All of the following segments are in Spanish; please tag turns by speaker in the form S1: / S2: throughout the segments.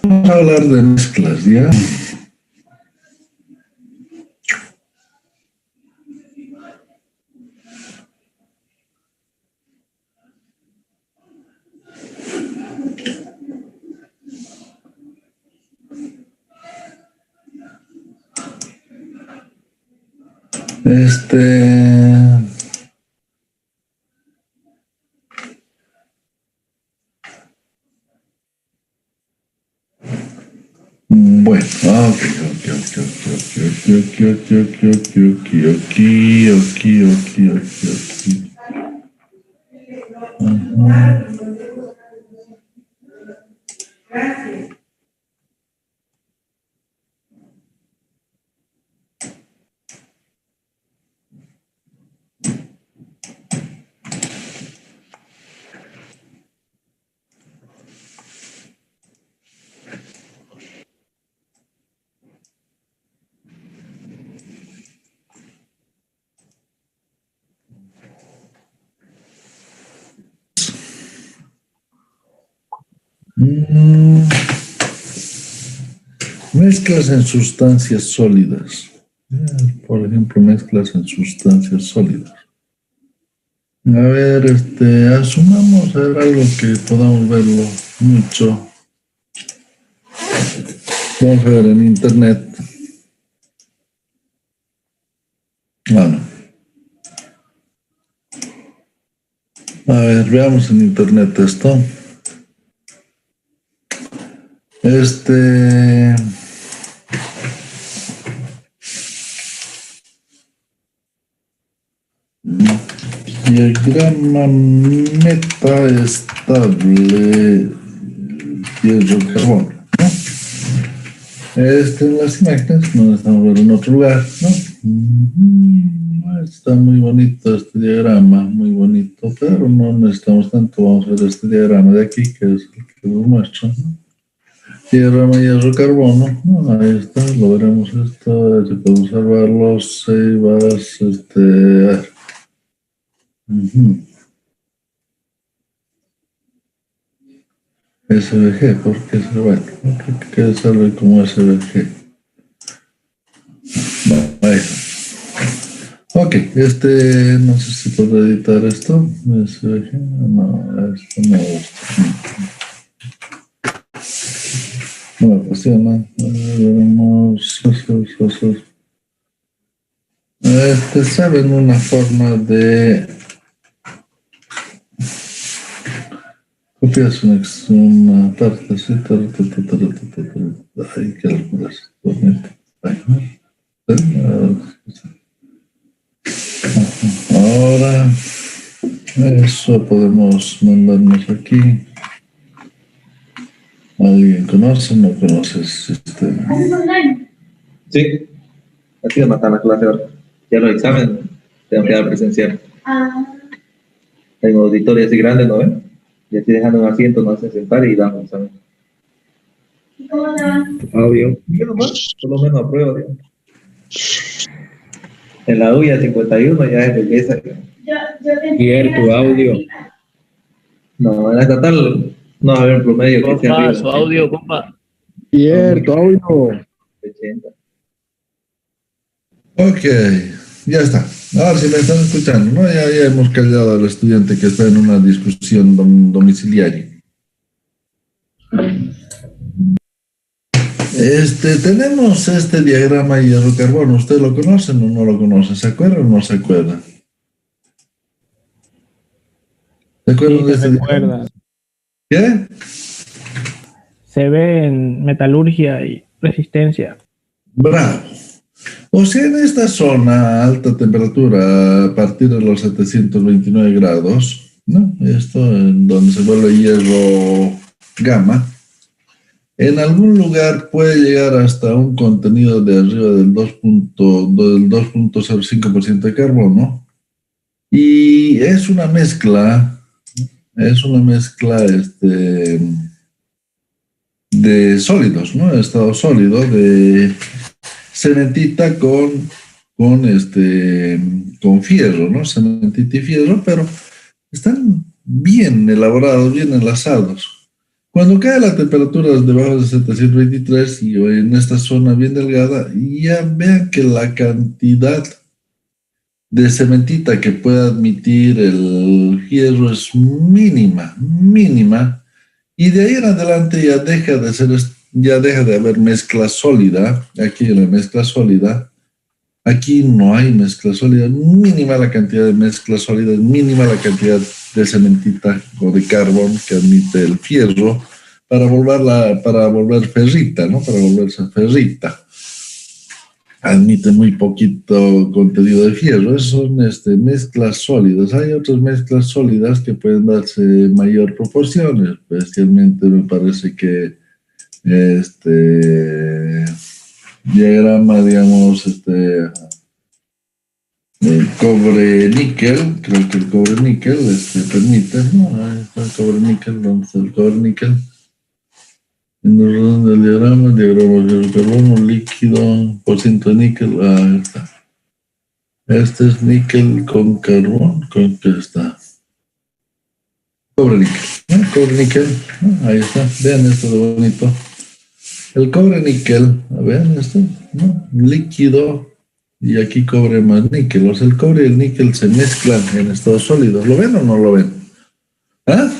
S1: Vamos a hablar de mezclas, ¿ya? Bueno, mezclas en sustancias sólidas. Por ejemplo, mezclas en sustancias sólidas. A ver, asumamos a ver algo que podamos verlo mucho. Vamos a ver en internet. Bueno. A ver, veamos en internet esto. Diagrama metaestable hierro-carbono, ¿no? En las imágenes no estamos viendo en otro lugar, ¿no? Está muy bonito este diagrama, muy bonito, pero no necesitamos tanto. Vamos a ver este diagrama de aquí, que es el que lo muestra, ¿no? Diagrama hierro-carbono, ¿no? Ahí está, lo veremos esto, se pueden observar los ceibas, SVG, ¿por qué se va? ¿Qué sale como SVG? Ahí está. Ok, no sé si puedo editar esto. SVG, no, esto no me gusta. No me apasiona. Veremos. ¿Saben una forma de copias una partecita? Ay, qué locura. Ahora, eso podemos mandarnos aquí. ¿Alguien conoce? ¿No conoce el sistema?
S2: Sí, aquí de matar la clase ahora. Ya los exámenes tengo que dar presencial. Tengo auditorio así grande, ¿no ven? Y aquí dejando un asiento, no hacen sentar y damos examen.
S3: ¿Cómo te va?
S2: Audio. Yo nomás, por lo menos apruebo, digamos. En la UIA 51 ya es belleza.
S3: ¿Y tu audio?
S2: No, en la estatal no va a haber un promedio que sea arriba.
S3: Su audio, compa.
S4: Tu audio.
S2: 80.
S1: Ok, ya está. Ahora sí me están escuchando, ¿no? Ya hemos callado al estudiante que está en una discusión domiciliaria. Tenemos este diagrama hierro-carbono. ¿Usted lo conoce o no lo conoce? ¿Se acuerda o no se acuerda? ¿Se acuerda de este diagrama? ¿Qué?
S5: Se ve en metalurgia y resistencia.
S1: Bravo. O sea, en esta zona, alta temperatura, a partir de los 729 grados, ¿no? Esto en donde se vuelve hierro gamma, En algún lugar puede llegar hasta un contenido de arriba del 2.05% de carbono. Y es una mezcla de sólidos, ¿no? Estado sólido, de cementita con fierro, ¿no? Cementita y fierro, pero están bien elaborados, bien enlazados. Cuando cae la temperatura debajo de 723 y en esta zona bien delgada, ya vean que la cantidad de cementita que puede admitir el fierro es mínima, y de ahí en adelante ya deja de haber mezcla sólida. Aquí en la mezcla sólida, aquí no hay mezcla sólida, mínima la cantidad de mezcla sólida, mínima la cantidad de cementita o de carbón que admite el fierro para volver ferrita, ¿no? Para volverse ferrita. Admite muy poquito contenido de fierro. Esas son mezclas sólidas. Hay otras mezclas sólidas que pueden darse mayor proporción, especialmente me parece que diagrama, digamos, el cobre-níquel, creo que el cobre-níquel permite, ¿no? Ahí está el cobre-níquel, ¿dónde está el cobre-níquel? En el orden del diagrama de carbono líquido, por ciento de níquel, ahí está. Este es níquel con carbón, ¿con qué está? Cobre-níquel, ¿no? Cobre-níquel, ¿no? Ahí está, vean esto de bonito. El cobre-níquel, vean esto, ¿no? Líquido, y aquí cobre más níquel. O sea, el cobre y el níquel se mezclan en estado sólido. ¿Lo ven o no lo ven? ¿Ah?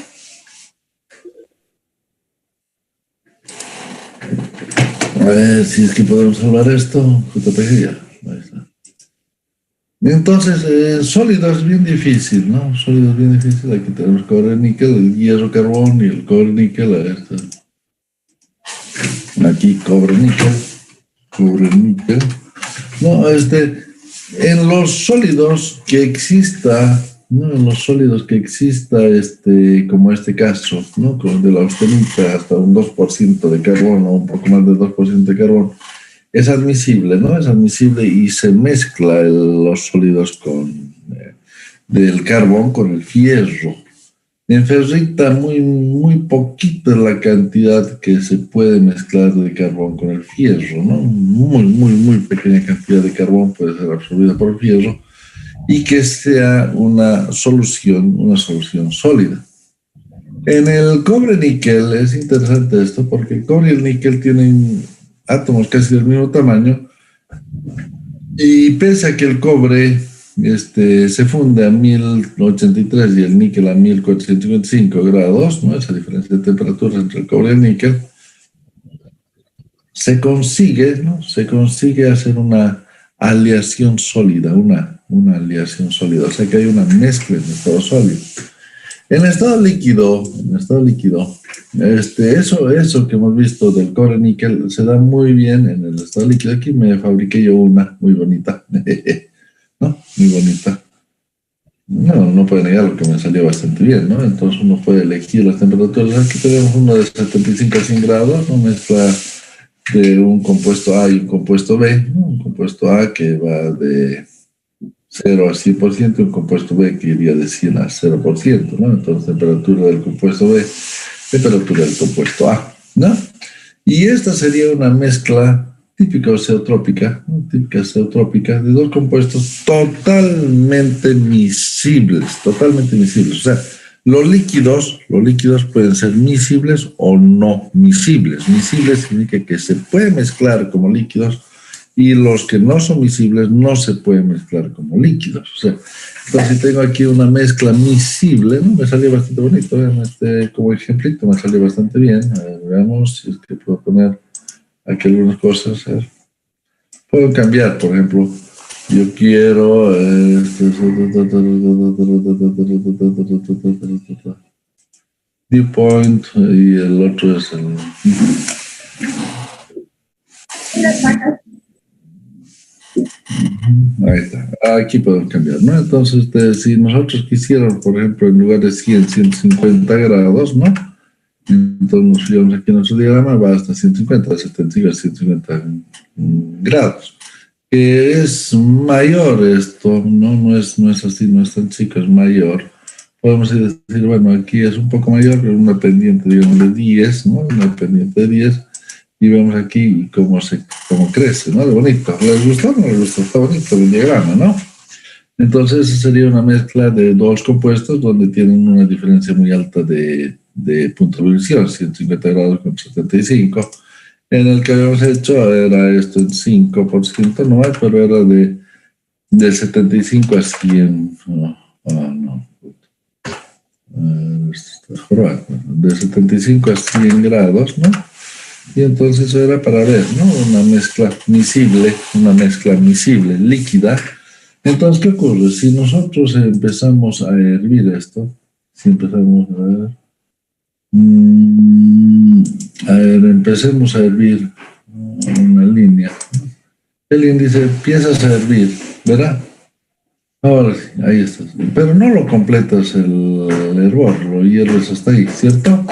S1: A ver si es que podemos salvar esto. JPG ya. Ahí está. Entonces, sólido es bien difícil, ¿no? Sólido es bien difícil. Aquí tenemos cobre-níquel, el hierro-carbón y el cobre-níquel. A ver, está. Aquí cobre-níquel. Cobre-níquel. No, en los sólidos que exista, ¿no? En los sólidos que exista, como este caso, ¿no? Como de la austenita hasta un 2% de carbono, un poco más de 2% de carbono, es admisible, ¿no? Es admisible y se mezcla los sólidos del carbón con el fierro. En ferrita muy poquita la cantidad que se puede mezclar de carbón con el fierro, ¿no? Muy pequeña cantidad de carbón puede ser absorbida por el fierro y que sea una solución sólida. En el cobre-níquel es interesante esto porque el cobre y el níquel tienen átomos casi del mismo tamaño y pese a que el cobre se funde a 1083 y el níquel a 1455 grados, ¿no? Esa diferencia de temperatura entre el cobre y el níquel, se consigue hacer una aleación sólida, una aleación sólida, o sea que hay una mezcla en estado sólido. En estado líquido, eso que hemos visto del cobre-níquel se da muy bien en el estado líquido. Aquí me fabriqué yo una muy bonita. ¿No? Muy bonita. No puede negar que me salió bastante bien, ¿no? Entonces uno puede elegir las temperaturas. Aquí tenemos uno de 75 a 100 grados, una mezcla de un compuesto A y un compuesto B, ¿no? Un compuesto A que va de 0 a 100% y un compuesto B que iría de 100 a 0%, ¿no? Entonces temperatura del compuesto B, temperatura del compuesto A, ¿no? Y esta sería una mezcla típica oceotrópica, ¿no? Típica oceotrópica de dos compuestos totalmente miscibles. O sea, los líquidos pueden ser miscibles o no miscibles. Miscibles significa que se puede mezclar como líquidos y los que no son miscibles no se pueden mezclar como líquidos. O sea, entonces si tengo aquí una mezcla miscible, ¿no? Me salió bastante bonito, ¿eh? Como ejemplito me salió bastante bien. A ver, veamos si es que puedo poner aquí algunas cosas. Puedo cambiar, por ejemplo, yo quiero dew point y el otro es el... Ahí está, aquí podemos cambiar, ¿no? Entonces, si nosotros quisiéramos, por ejemplo, en lugar de 100, 150 grados, ¿no? Entonces nos fijamos aquí en nuestro diagrama, va hasta 150, de 75 a 150 grados. Que es mayor esto, no es así, no es tan chico, es mayor. Podemos decir, bueno, aquí es un poco mayor, pero una pendiente, digamos, de 10, ¿no? Una pendiente de 10, y vemos aquí cómo crece, ¿no? De bonito. ¿Les gustó? No les gustó, está bonito el diagrama, ¿no? Entonces sería una mezcla de dos compuestos donde tienen una diferencia muy alta de punto de ebullición, 150 grados con 75. En el que habíamos hecho era esto en 5%, no, pero era de 75 a 100. Esto está jorobado. De 75 a 100 grados, ¿no? Y entonces era para ver, ¿no? Una mezcla miscible, líquida. Entonces, ¿qué ocurre? Si nosotros empezamos a hervir esto, si empezamos empecemos a hervir una línea. El índice empiezas a hervir, ¿verdad? Ahora sí, ahí estás. Pero no lo completas el hervor, lo hierves hasta ahí, ¿cierto?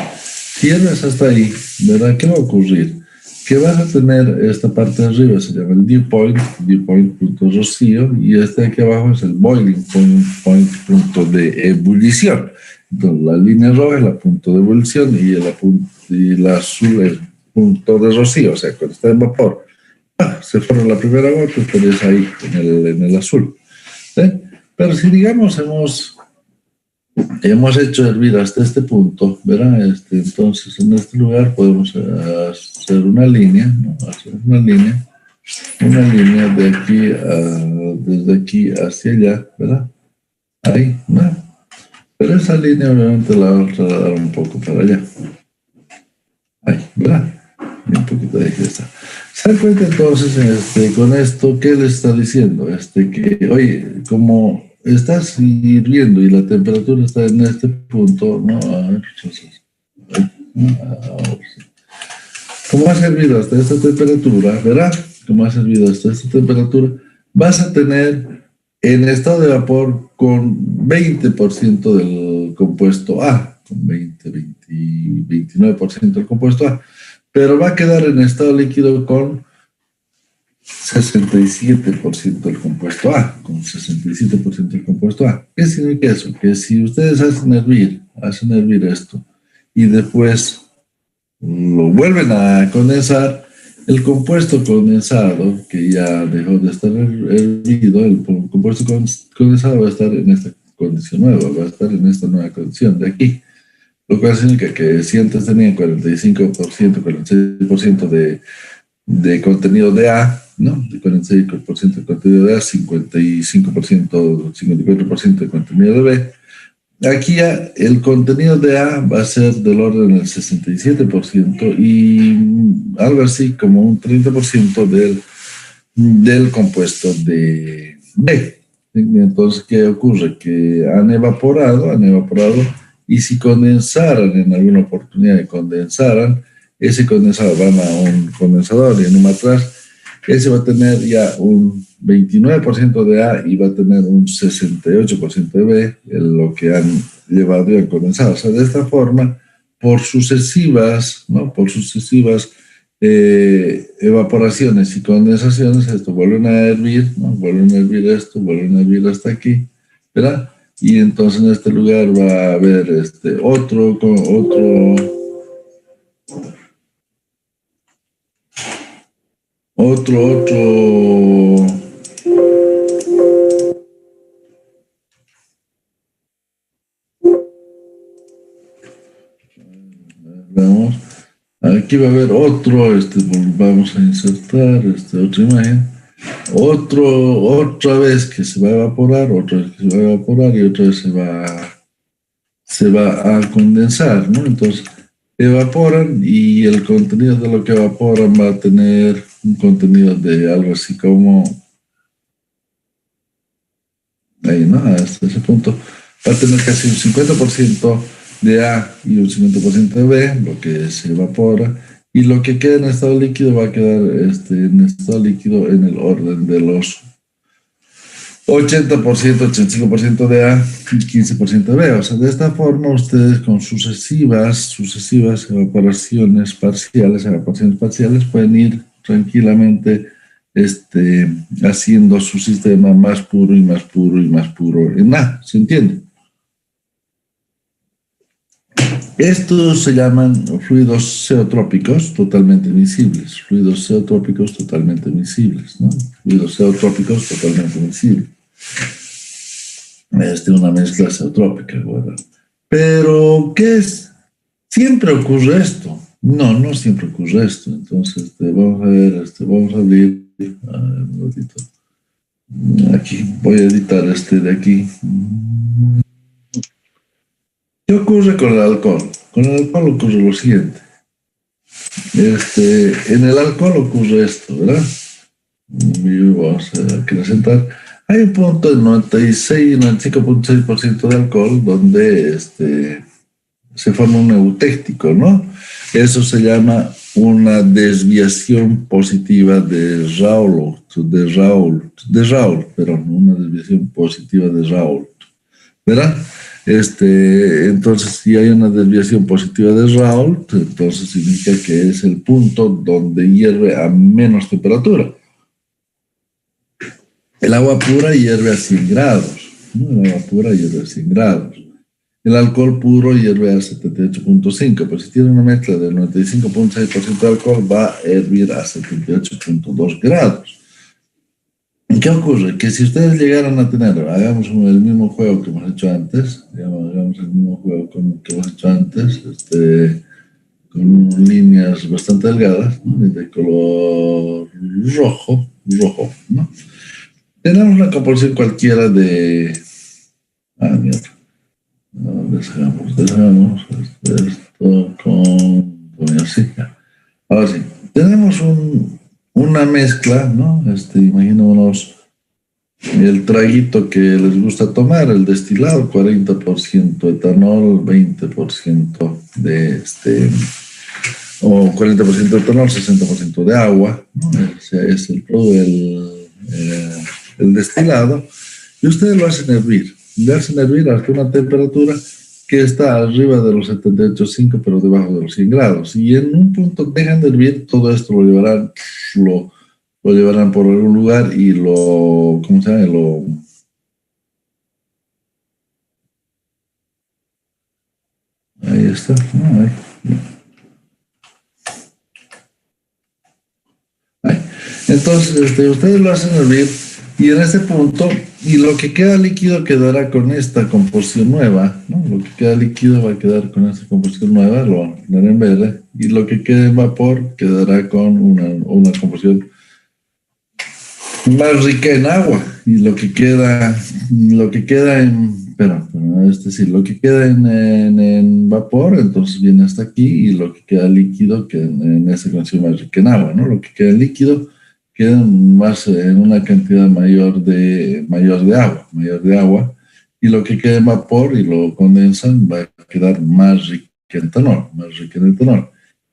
S1: Si hierves hasta ahí, ¿verdad? ¿Qué va a ocurrir? Que vas a tener esta parte de arriba, se llama el dew point punto rocío, y este de aquí abajo es el boiling point, punto de ebullición. Entonces, la línea roja es la punto de ebullición y la azul es punto de rocío, o sea, cuando está en vapor. Se forma la primera gota, estarías ahí en el azul. ¿Sí? Pero si, digamos, hemos hecho hervir hasta este punto, ¿verdad? Entonces, en este lugar podemos hacer una línea, ¿no? Una línea de aquí, desde aquí hacia allá, ¿verdad? Ahí, ¿no? Pero esa línea obviamente la vamos a dar un poco para allá. Ahí, ¿verdad? Y un poquito de ahí está. ¿Se dan cuenta entonces con esto qué le está diciendo? Que, oye, como estás hirviendo y la temperatura está en este punto, ¿no? A ver, como has hervido hasta esta temperatura, ¿verdad? Como has hervido hasta esta temperatura, vas a tener en estado de vapor con 20% del compuesto A, con 29% del compuesto A, pero va a quedar en estado líquido con 67% del compuesto A, con 67% del compuesto A. ¿Qué significa eso? Que si ustedes hacen hervir esto y después lo vuelven a condensar, el compuesto condensado, que ya dejó de estar hervido, el compuesto condensado va a estar en esta condición nueva, va a estar en esta nueva condición de aquí. Lo cual significa que si antes tenían 46% de contenido de A, ¿no? De 46% de contenido de A, 54% de contenido de B. Aquí ya el contenido de A va a ser del orden del 67% y algo así como un 30% del compuesto de B. Entonces, ¿qué ocurre? Que han evaporado, y si condensaran en alguna oportunidad de condensaran, ese condensado van a un condensador y en un matraz, ese va a tener ya un 29% de A y va a tener un 68% de B, en lo que han llevado y han condensado. O sea, de esta forma, por sucesivas evaporaciones y condensaciones, esto vuelven a hervir, ¿no? Vuelven a hervir esto, vuelven a hervir hasta aquí, ¿verdad? Y entonces en este lugar va a haber otro vamos, aquí va a haber otro, vamos a insertar otra imagen, otra vez que se va a evaporar, otra vez que se va a evaporar y otra vez se va a condensar, ¿no? Entonces evaporan y el contenido de lo que evaporan va a tener un contenido de algo así como ahí, ¿no? Hasta ese punto va a tener casi un 50% de A y un 50% de B, lo que se evapora, y lo que queda en estado líquido va a quedar en estado líquido en el orden de los 80%, 85% de A y 15% de B. O sea, de esta forma ustedes con sucesivas evaporaciones parciales pueden ir tranquilamente haciendo su sistema más puro y más puro y más puro en A. ¿Se entiende? Estos se llaman fluidos zeotrópicos totalmente miscibles. Fluidos zeotrópicos totalmente miscibles, ¿no? Fluidos zeotrópicos totalmente miscibles. Una mezcla zeotrópica, ¿verdad? Pero, ¿qué es? ¿Siempre ocurre esto? No, no siempre ocurre esto. Entonces, vamos a ver, vamos a abrir un ratito. Aquí, voy a editar de aquí. ¿Qué ocurre con el alcohol? Con el alcohol ocurre lo siguiente. En el alcohol ocurre esto, ¿verdad? Vamos a acrecentar. Hay un punto de 96 y 95.6% de alcohol donde se forma un eutéctico, ¿no? Eso se llama una desviación positiva de Raoult, perdón, una desviación positiva de Raoult, ¿verdad? Entonces, si hay una desviación positiva de Raoult, entonces significa que es el punto donde hierve a menos temperatura. El agua pura hierve a 100 grados, ¿no? El agua pura hierve a 100 grados. El alcohol puro hierve a 78.5, pero si tiene una mezcla del 95.6% de alcohol, va a hervir a 78.2 grados. ¿Qué ocurre? Que si ustedes llegaran a tener, hagamos el mismo juego que hemos hecho antes, hagamos el mismo juego que hemos hecho antes, con líneas bastante delgadas, ¿no? De color rojo, ¿no? Tenemos una composición cualquiera de... mierda. No, dejamos esto con así. Ahora sí, tenemos una mezcla, ¿no? Imaginémonos el traguito que les gusta tomar, el destilado, 40% etanol, 20% o 40% de etanol, 60% de agua, ¿no? Ese es el destilado, y ustedes lo hacen hervir. Le hacen hervir hasta una temperatura que está arriba de los 78.5, pero debajo de los 100 grados. Y en un punto dejan de hervir, todo esto lo llevarán por algún lugar y ¿cómo se llama? Ahí está. Ahí. Entonces, ustedes lo hacen hervir y en ese punto, y lo que queda líquido quedará con esta composición nueva, ¿no? Lo que queda líquido va a quedar con esta composición nueva, lo van a poner en verde, y lo que quede en vapor quedará con una composición más rica en agua, y lo que queda en vapor, entonces viene hasta aquí, y lo que queda líquido que en esa condición más rica en agua, ¿no? Lo que queda en líquido queda más en una cantidad mayor de agua, y lo que queda en vapor y lo condensan va a quedar más rico en etanol,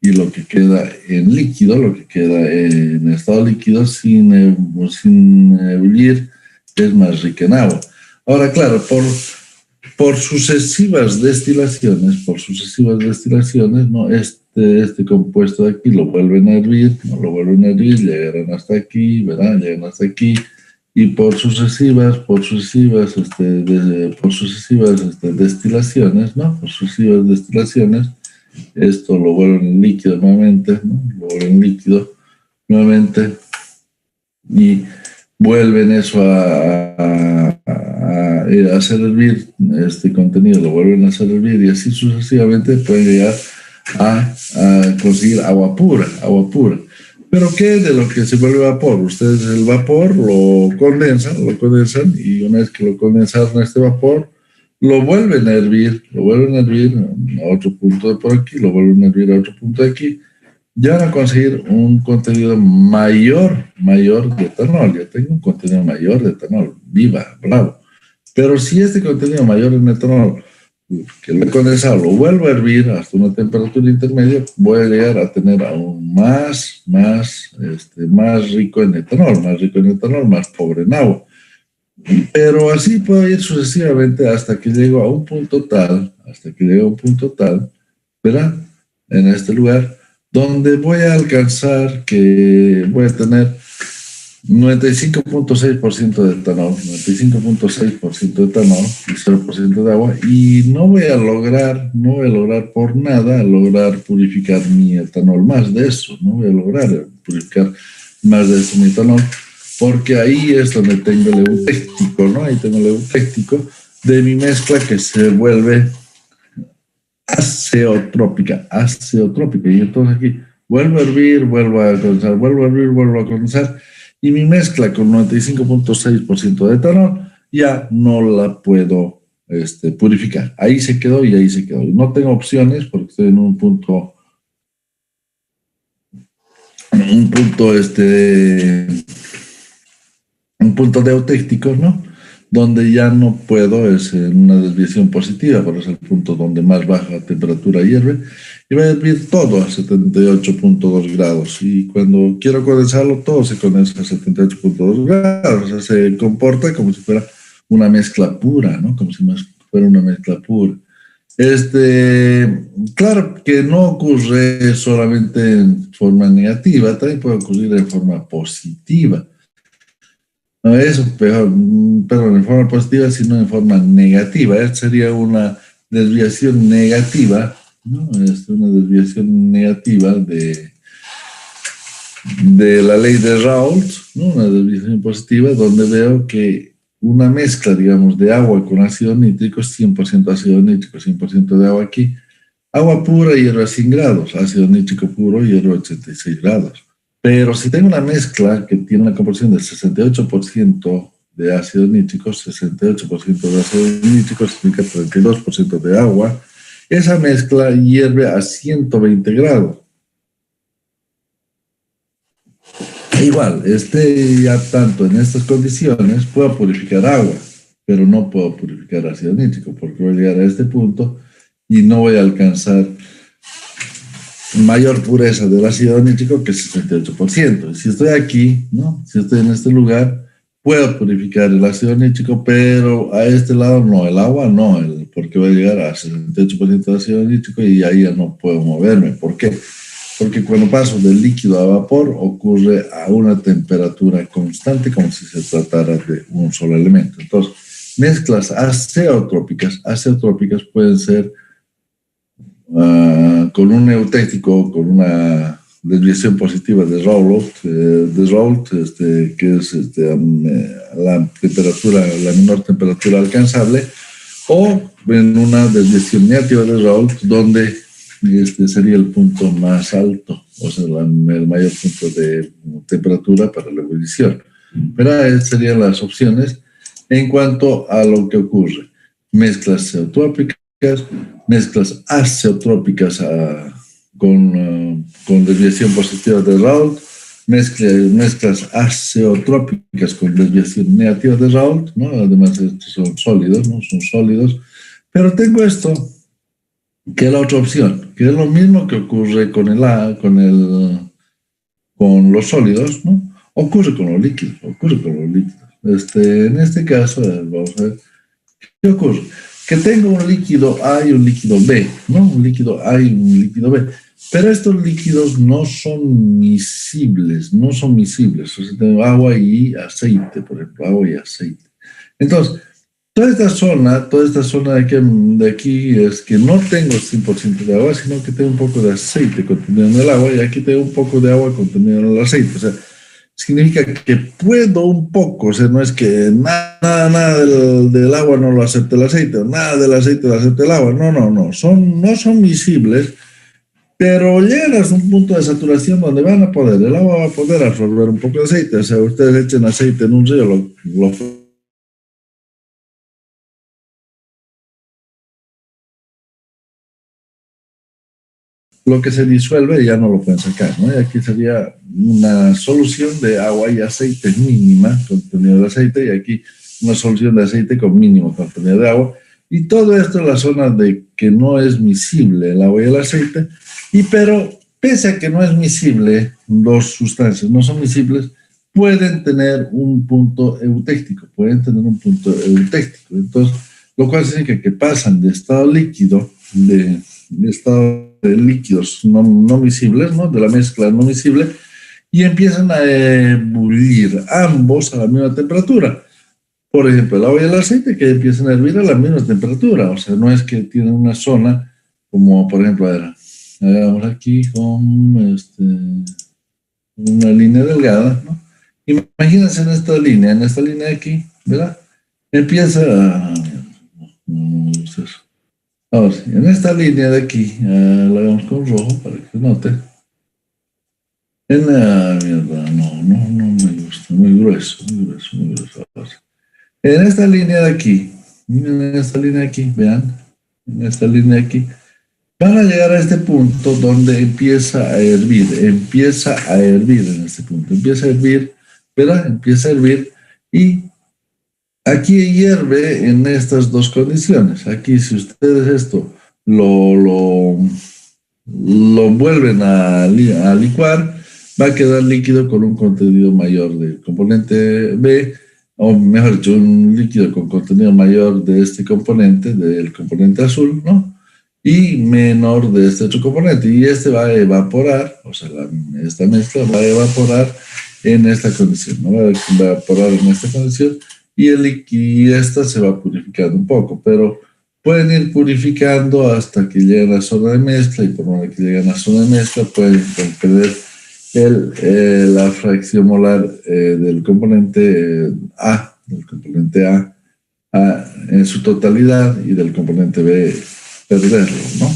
S1: y lo que queda en líquido, lo que queda en estado líquido sin ebullir, es más rico en agua. Ahora, claro, por sucesivas destilaciones, ¿no? Este compuesto de aquí lo vuelven a hervir, llegarán hasta aquí, ¿verdad? Llegan hasta aquí, y por sucesivas destilaciones, ¿no? Esto lo vuelven líquido nuevamente, ¿no? Y vuelven eso a hacer hervir este contenido, lo vuelven a hacer hervir, y así sucesivamente pueden llegar a conseguir agua pura. Pero ¿qué es de lo que se vuelve vapor? Ustedes el vapor lo condensan, y una vez que lo condensaron este vapor, lo vuelven a hervir a otro punto de por aquí, lo vuelven a hervir a otro punto de aquí, ya van a conseguir un contenido mayor de etanol. Ya tengo un contenido mayor de etanol, viva, bravo. Pero si este contenido mayor en etanol, que lo he condensado, lo vuelvo a hervir hasta una temperatura intermedia, voy a llegar a tener aún más rico en etanol, más pobre en agua. Pero así puedo ir sucesivamente hasta que llego a un punto tal, ¿verdad? En este lugar, donde voy a alcanzar que voy a tener 95.6% de etanol, 95.6% de etanol y 0% de agua, y no voy a lograr por nada lograr purificar mi etanol más de eso, no voy a lograr purificar más de eso mi etanol, porque ahí es donde tengo el eutéctico, ¿no? Ahí tengo el eutéctico de mi mezcla que se vuelve azeotrópica, y entonces aquí vuelvo a hervir, vuelvo a condensar, vuelvo a hervir, vuelvo a condensar, y mi mezcla con 95.6% de etanol ya no la puedo purificar. Ahí se quedó y ahí se quedó. Y no tengo opciones porque estoy en un punto de eutéctico, ¿no? Donde ya no puedo, es en una desviación positiva, pero es el punto donde más baja temperatura hierve, y va a hervir todo a 78.2 grados. Y cuando quiero condensarlo, todo se condensa a 78.2 grados. O sea, se comporta como si fuera una mezcla pura, ¿no? Como si fuera una mezcla pura. Claro que no ocurre solamente en forma negativa, también puede ocurrir en forma positiva. No eso, pero en forma positiva, sino en forma negativa. Esta sería una desviación negativa, ¿no? Una desviación negativa de la ley de Raoult, ¿no? Una desviación positiva donde veo que una mezcla, digamos, de agua con ácido nítrico, 100% ácido nítrico, 100% de agua aquí, agua pura hierve a 100 grados, ácido nítrico puro hierve a 86 grados. Pero si tengo una mezcla que tiene una composición del 68% de ácido nítrico, 68% de ácido nítrico significa 32% de agua, esa mezcla hierve a 120 grados. Igual, ya tanto en estas condiciones puedo purificar agua, pero no puedo purificar ácido nítrico porque voy a llegar a este punto y no voy a alcanzar mayor pureza del ácido nítrico que 68%. Si estoy aquí, ¿no? Si estoy en este lugar, puedo purificar el ácido nítrico, pero a este lado no, el agua no, porque voy a llegar a 68% de ácido nítrico y ahí ya no puedo moverme. ¿Por qué? Porque cuando paso del líquido a vapor ocurre a una temperatura constante como si se tratara de un solo elemento. Entonces, mezclas azeotrópicas pueden ser con un eutéctico, con una desviación positiva de Raoult, que es la menor temperatura alcanzable, o en una desviación negativa de Raoult, donde sería el punto más alto, o sea, el mayor punto de temperatura para la ebullición. Pero esas serían las opciones en cuanto a lo que ocurre. Mezclas azeotrópicas, mezclas azeotrópicas con desviación positiva de Raoult, mezclas azeotrópicas con desviación negativa de Raoult, ¿no? Además estos son sólidos, ¿no? Son sólidos. Pero tengo esto, que es la otra opción, que es lo mismo que ocurre con los sólidos, ¿no? Ocurre con los líquidos. En este caso, vamos a ver, ¿qué ocurre? Que tengo un líquido A y un líquido B, ¿no? Un líquido A y un líquido B. Pero estos líquidos no son miscibles. O sea, tengo agua y aceite, por ejemplo, agua y aceite. Entonces, toda esta zona de aquí es que no tengo 100% de agua, sino que tengo un poco de aceite contenido en el agua y aquí tengo un poco de agua contenido en el aceite. O sea, significa que puedo un poco, o sea, no es que nada del agua no lo acepte el aceite, o nada del aceite lo acepte el agua, no, no son miscibles, pero llegan a un punto de saturación donde el agua va a poder absorber un poco de aceite, o sea, ustedes echen aceite en un río, lo que se disuelve ya no lo pueden sacar, ¿no? Y aquí sería una solución de agua y aceite mínima, contenido de aceite, y aquí una solución de aceite con mínimo contenido de agua. Y todo esto en la zona de que no es miscible el agua y el aceite, pero pese a que no es miscible, dos sustancias no son miscibles, pueden tener un punto eutéctico, Entonces, lo cual significa que pasan de estado líquido, de estado de líquidos no miscibles, ¿no? De la mezcla no miscible, y empiezan a ebullir ambos a la misma temperatura. Por ejemplo, el agua y el aceite que empiezan a hervir a la misma temperatura, o sea, no es que tienen una zona como, por ejemplo, hagamos aquí con una línea delgada, ¿no? Imagínense en esta línea de aquí, ¿verdad? Empieza a... Ahora sí, en esta línea de aquí, la hagamos con rojo para que se note. En la mierda, no me gusta, muy grueso. Ahora sí. En esta línea de aquí, vean, en esta línea de aquí, van a llegar a este punto donde empieza a hervir en este punto, empieza a hervir, ¿verdad? Empieza a hervir y aquí hierve en estas dos condiciones. Aquí, si ustedes esto lo vuelven a licuar, va a quedar líquido con un contenido mayor del componente B, o mejor dicho, un líquido con contenido mayor de este componente, del componente azul, ¿no? Y menor de este otro componente. Y este va a evaporar, o sea, esta mezcla va a evaporar en esta condición, ¿no? Va a evaporar en esta condición y esta se va purificando un poco, pero pueden ir purificando hasta que lleguen a la zona de mezcla, y por una vez que lleguen a la zona de mezcla pueden comprender la fracción molar del componente A en su totalidad, y del componente B perderlo, ¿no?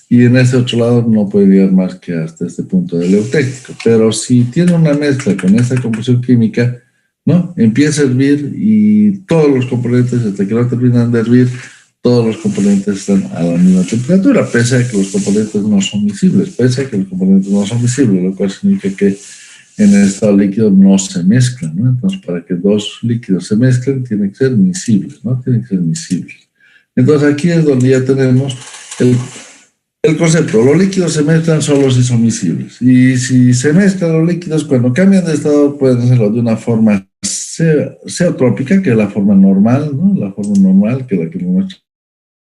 S1: Y en ese otro lado no puede llegar más que hasta este punto del eutéctico. Pero si tiene una mezcla con esta composición química, ¿no? Empieza a hervir y todos los componentes, hasta que no terminan de hervir, todos los componentes están a la misma temperatura, pese a que los componentes no son miscibles, lo cual significa que en el estado líquido no se mezclan, ¿no? Entonces, para que dos líquidos se mezclen, tienen que ser miscibles, ¿no? Entonces, aquí es donde ya tenemos el concepto. Los líquidos se mezclan solo si son miscibles. Y si se mezclan los líquidos, cuando cambian de estado, pueden hacerlo de una forma ceotrópica, que es la forma normal, ¿no? La forma normal, que es la que nos muestra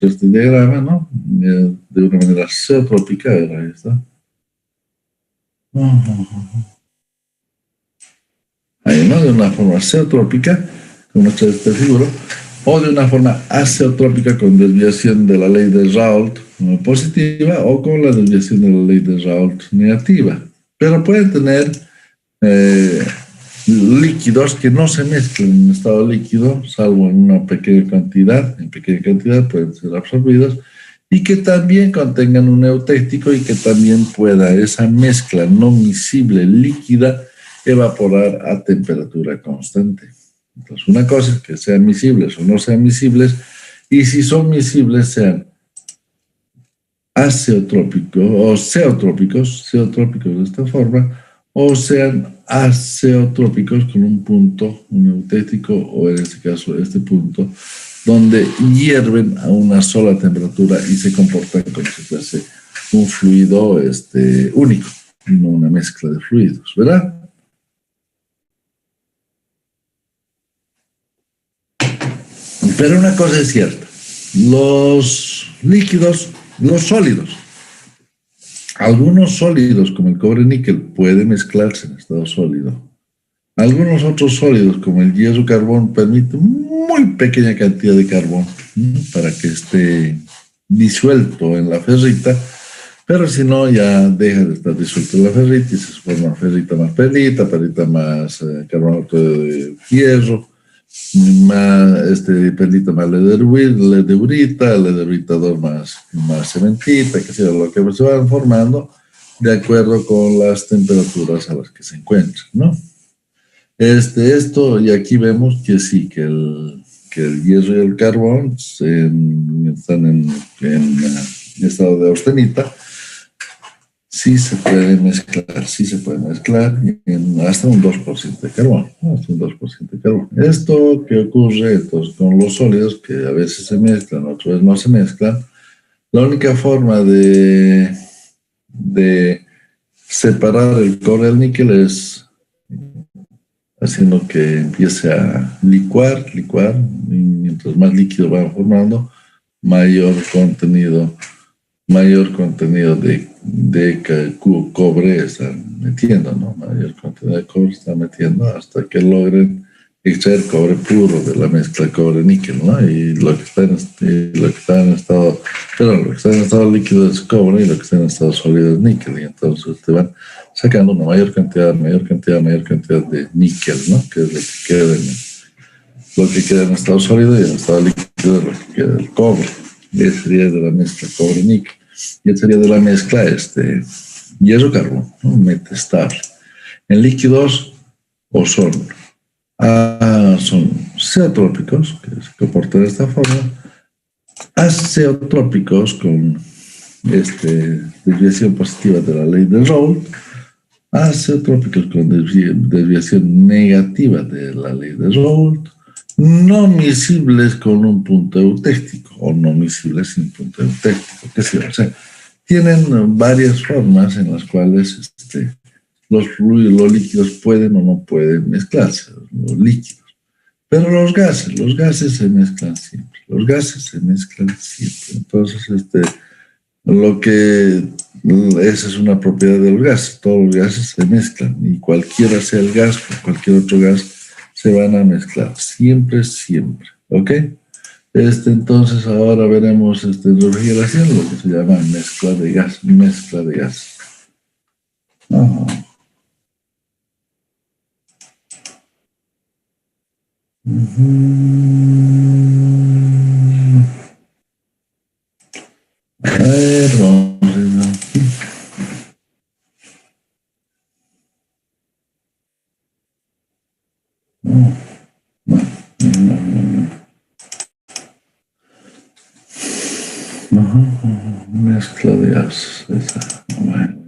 S1: este diagrama, ¿no? De una manera ceotrópica, ahí está. Ahí, ¿no? De una forma ceotrópica, como muestra este figuro, o de una forma azeotrópica con desviación de la ley de Raoult positiva, o con la desviación de la ley de Raoult negativa. Pero pueden tener líquidos que no se mezclan en estado líquido, salvo en una pequeña cantidad, pueden ser absorbidos, y que también contengan un eutéctico, y que también pueda esa mezcla no miscible líquida evaporar a temperatura constante. Entonces, una cosa es que sean miscibles o no sean miscibles, y si son miscibles, sean azeotrópicos o ceotrópicos de esta forma, o sean azeotrópicos con un punto, un eutético, o en este caso este punto, donde hierven a una sola temperatura y se comportan como si fuese un fluido único, y no una mezcla de fluidos, ¿verdad? Pero una cosa es cierta, los líquidos, los sólidos, algunos sólidos como el cobre níquel pueden mezclarse en estado sólido. Algunos otros sólidos como el hierro carbón permiten muy pequeña cantidad de carbón para que esté disuelto en la ferrita, pero si no ya deja de estar disuelto en la ferrita y se forma ferrita más perlita más carbonato de hierro, más perlita más ledeurita 2 más cementita, que sea lo que se van formando de acuerdo con las temperaturas a las que se encuentran, ¿no? Esto, y aquí vemos que sí, que el hierro y el carbón están en estado de austenita. Sí se puede mezclar hasta un 2% de carbón, Esto que ocurre entonces con los sólidos, que a veces se mezclan, otras veces no se mezclan, la única forma de separar el cobre del níquel es haciendo que empiece a licuar, y mientras más líquido va formando, mayor contenido de cobre está metiendo, ¿no? Mayor cantidad de cobre está metiendo hasta que logren extraer cobre puro de la mezcla cobre-níquel, ¿no? Y lo que está en estado líquido es cobre y lo que está en estado sólido es níquel. Y entonces te van sacando una mayor cantidad de níquel, ¿no? Que es lo que queda en estado sólido, y en estado líquido es lo que queda el cobre. Y ese sería de la mezcla cobre-níquel. Y ese sería de la mezcla hierro-carbón, ¿no? Meta estable. En líquidos son ceotrópicos, que se comportan de esta forma, azeotrópicos con desviación positiva de la ley de Raoult, azeotrópicos con desviación negativa de la ley de Raoult, no miscibles con un punto eutéctico o no miscibles sin punto eutéctico, que sí, o sea, tienen varias formas en las cuales los líquidos pueden o no pueden mezclarse, los líquidos. Pero los gases se mezclan siempre, Entonces, esa es una propiedad de los gases, todos los gases se mezclan, y cualquiera sea el gas o cualquier otro gas, se van a mezclar, siempre, ¿ok? Entonces ahora veremos en refrigeración lo que se llama mezcla de gas. Ajá. A ver, vamos a ver aquí. Mezcla de gases. Bueno.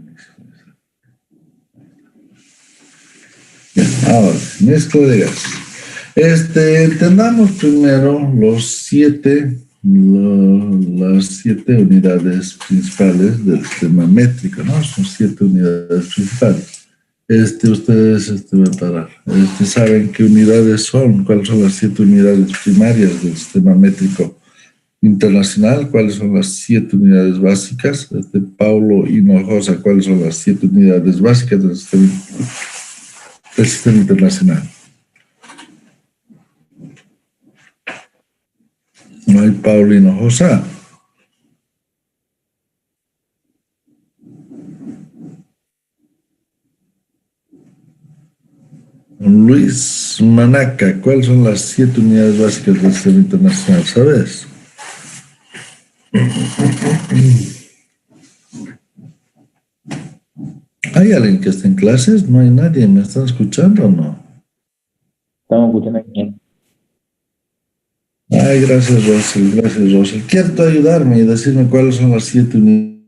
S1: Bien, ahora, mezcla de gases. Entendamos primero las 7 unidades principales del sistema métrico, ¿no? Son 7 unidades principales. Ustedes van a parar. ¿Saben qué unidades son? ¿Cuáles son las 7 unidades primarias del sistema métrico internacional? ¿Cuáles son las 7 unidades básicas? Paulo Hinojosa, ¿cuáles son las 7 unidades básicas del sistema internacional? No hay Paulo Hinojosa. Luis Manaca, ¿cuáles son las 7 unidades básicas del sistema internacional? ¿Sabes? ¿Hay alguien que esté en clases? No hay nadie. ¿Me están escuchando o no?
S3: Estamos escuchando aquí.
S1: Ay, gracias, Rosel. ¿Quieres tú ayudarme y decirme cuáles son las 7 unidades?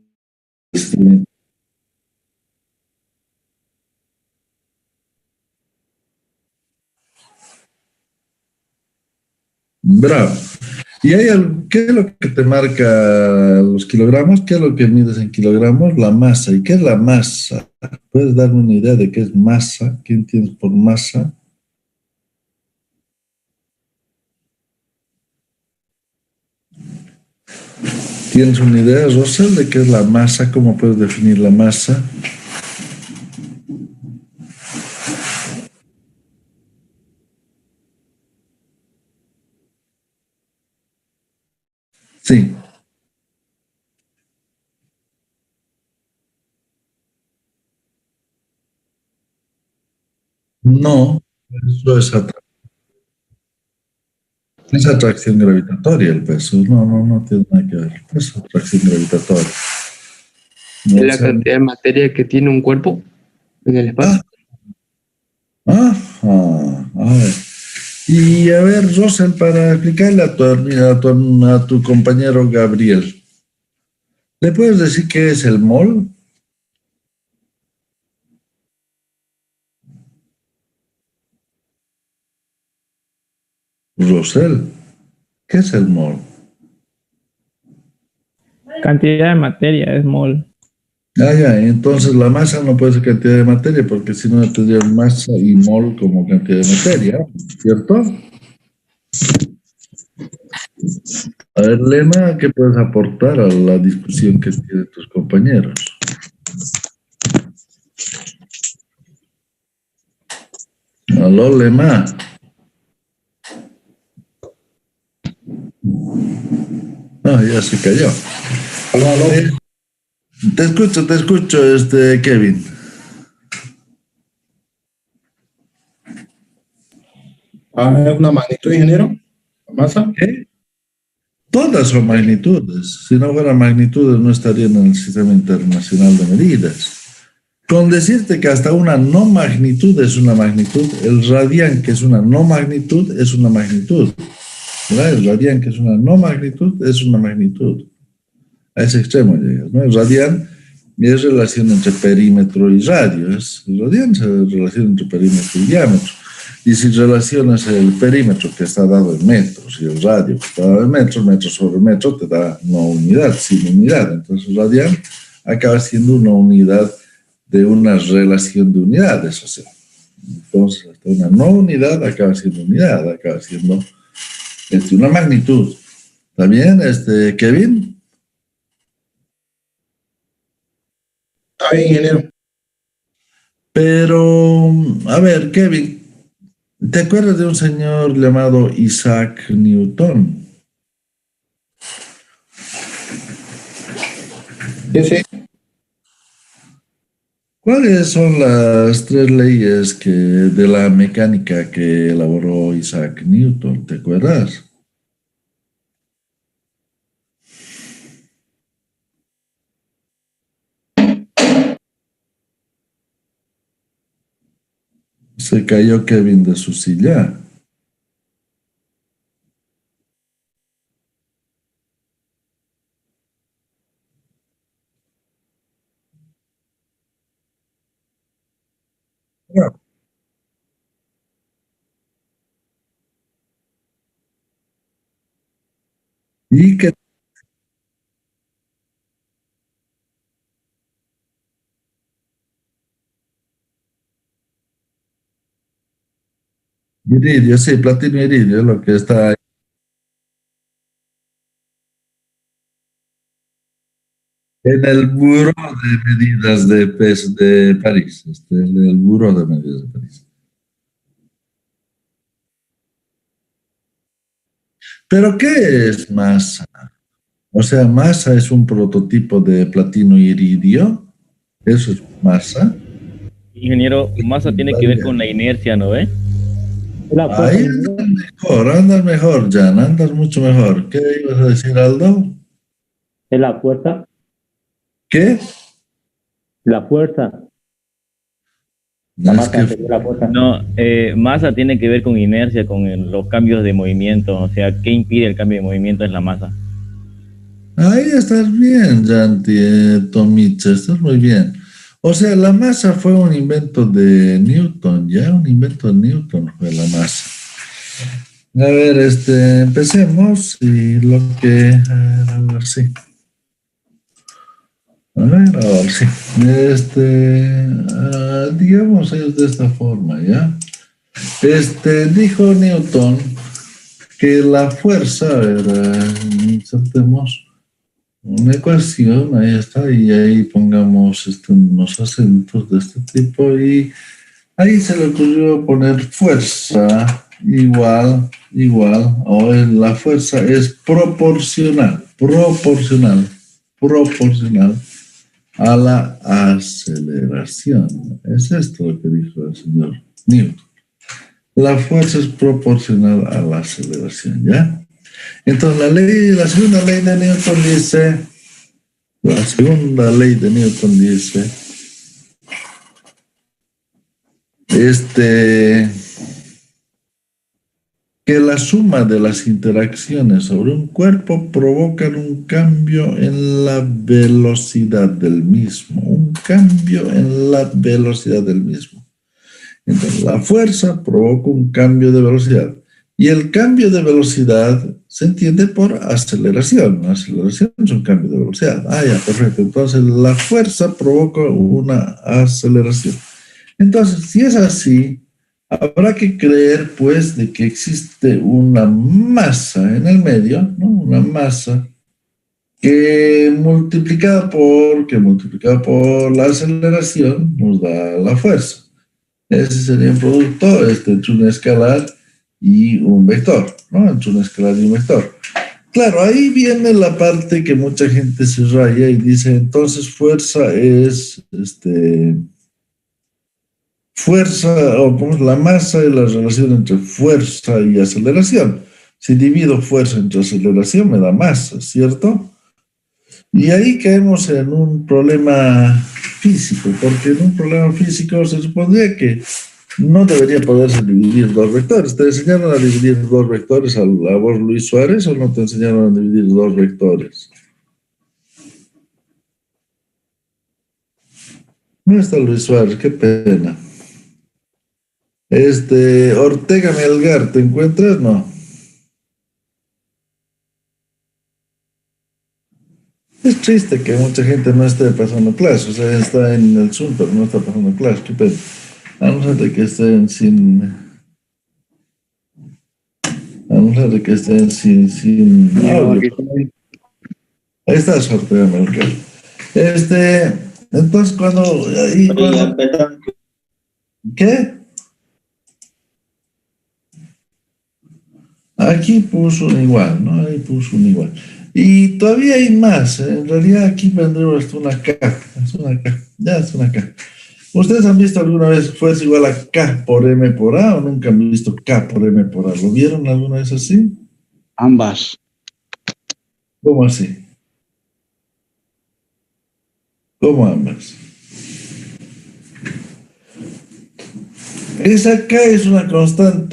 S1: Bravo. ¿Qué es lo que te marca los kilogramos? ¿Qué es lo que mides en kilogramos? La masa. ¿Y qué es la masa? ¿Puedes darme una idea de qué es masa? ¿Qué entiendes por masa? ¿Tienes una idea, Rosel, de qué es la masa? ¿Cómo puedes definir la masa? Sí. No, eso es atracción gravitatoria el peso. No tiene nada que ver. El peso es atracción gravitatoria.
S4: Es la cantidad de materia que tiene un cuerpo en el espacio.
S1: A ver. Y a ver, Rosel, para explicarle a tu compañero Gabriel, ¿le puedes decir qué es el mol? Rosel, ¿qué es el mol?
S5: Cantidad de materia es mol.
S1: Ah, ya, entonces la masa no puede ser cantidad de materia, porque si no tendría masa y mol como cantidad de materia, ¿cierto? A ver, Lema, ¿qué puedes aportar a la discusión que tienen tus compañeros? Aló, Lema. Ah, ya se cayó.
S6: Aló.
S1: Te escucho, Kevin.
S6: ¿Es una magnitud, ingeniero? ¿La masa?
S1: ¿Qué? Todas son magnitudes. Si no fueran magnitudes, no estarían en el Sistema Internacional de Medidas. Con decirte que hasta una no magnitud es una magnitud, el radián, que es una no magnitud, es una magnitud. ¿Verdad? El radián, que es una no magnitud, es una magnitud. A ese extremo llegas, ¿no? El radián es relación entre perímetro y radio. El radián es relación entre perímetro y diámetro. Y si relacionas el perímetro que está dado en metros y el radio que está dado en metros, metro sobre metro te da no unidad, sin unidad. Entonces el radián acaba siendo una unidad de una relación de unidades, o sea. Entonces hasta una no unidad acaba siendo unidad, acaba siendo una magnitud. ¿Está bien, Kevin?
S6: Está bien, ingeniero.
S1: Pero, a ver, Kevin, ¿te acuerdas de un señor llamado Isaac Newton?
S6: Sí.
S1: ¿Cuáles son las 3 leyes de la mecánica que elaboró Isaac Newton? ¿Te acuerdas? Se cayó Kevin de su silla. Y que iridio, sí, platino iridio, es lo que está ahí. En el Buró de Medidas de París, en el Buró de Medidas de París. ¿Pero qué es masa? O sea, masa es un prototipo de platino iridio. Eso es masa.
S3: Ingeniero, masa tiene que ver con la inercia, ¿no ve?
S1: Ahí andas mejor, Jan, andas mucho mejor. ¿Qué ibas a decir, Aldo?
S3: Es la fuerza.
S1: ¿Qué?
S3: La fuerza.
S1: No, es que
S3: No, masa tiene que ver con inercia, con los cambios de movimiento. O sea, ¿qué impide el cambio de movimiento? Es la masa.
S1: ahí estás bien, Janti, Tomicha, estás muy bien. O sea, la masa fue un invento de Newton, ya un invento de Newton fue la masa. A ver, empecemos y lo que, a ver, sí. A ver, ahora sí. Digamos es de esta forma, ¿ya? Dijo Newton que la fuerza, a ver, insertemos una ecuación, ahí está, y ahí pongamos unos acentos de este tipo, y ahí se le ocurrió poner fuerza igual, o la fuerza es proporcional a la aceleración. Es esto lo que dijo el señor Newton. La fuerza es proporcional a la aceleración, ¿ya? Entonces la segunda ley de Newton dice, que la suma de las interacciones sobre un cuerpo provocan un cambio en la velocidad del mismo, Entonces, la fuerza provoca un cambio de velocidad. Y el cambio de velocidad se entiende por aceleración. Aceleración es un cambio de velocidad. Ah, ya, perfecto. Entonces, la fuerza provoca una aceleración. Entonces, si es así, habrá que creer, pues, de que existe una masa en el medio, ¿no? Una masa que multiplicada por la aceleración nos da la fuerza. Ese sería un producto entre un escalar y un vector, ¿no? Entre un escalar y un vector. Claro, ahí viene la parte que mucha gente se raya y dice, entonces fuerza es, fuerza, o como es la masa y la relación entre fuerza y aceleración. Si divido fuerza entre aceleración me da masa, ¿cierto? Y ahí caemos en un problema físico, porque en un problema físico se supondría que no debería poderse dividir dos vectores. ¿Te enseñaron a dividir dos vectores a vos, Luis Suárez, o no te enseñaron a dividir dos vectores? No está Luis Suárez, qué pena. Ortega Melgar, ¿te encuentras? No. Es triste que mucha gente no esté pasando clases, o sea, está en el Zoom, pero no está pasando clases, qué pena. A no ser de que estén sin
S4: Yo
S1: audio.
S4: aquí estoy.
S1: Ahí está Ortega Melgar. Entonces ¿qué? Aquí puso un igual, ¿no? Ahí puso un igual. Y todavía hay más. En realidad aquí vendrá hasta una K. Es una K. Ya es una K. ¿Ustedes han visto alguna vez fuerza igual a K por M por A o nunca han visto K por M por A? ¿Lo vieron alguna vez así?
S7: Ambas.
S1: ¿Cómo así? ¿Cómo ambas? Esa K es ¿cómo se llama?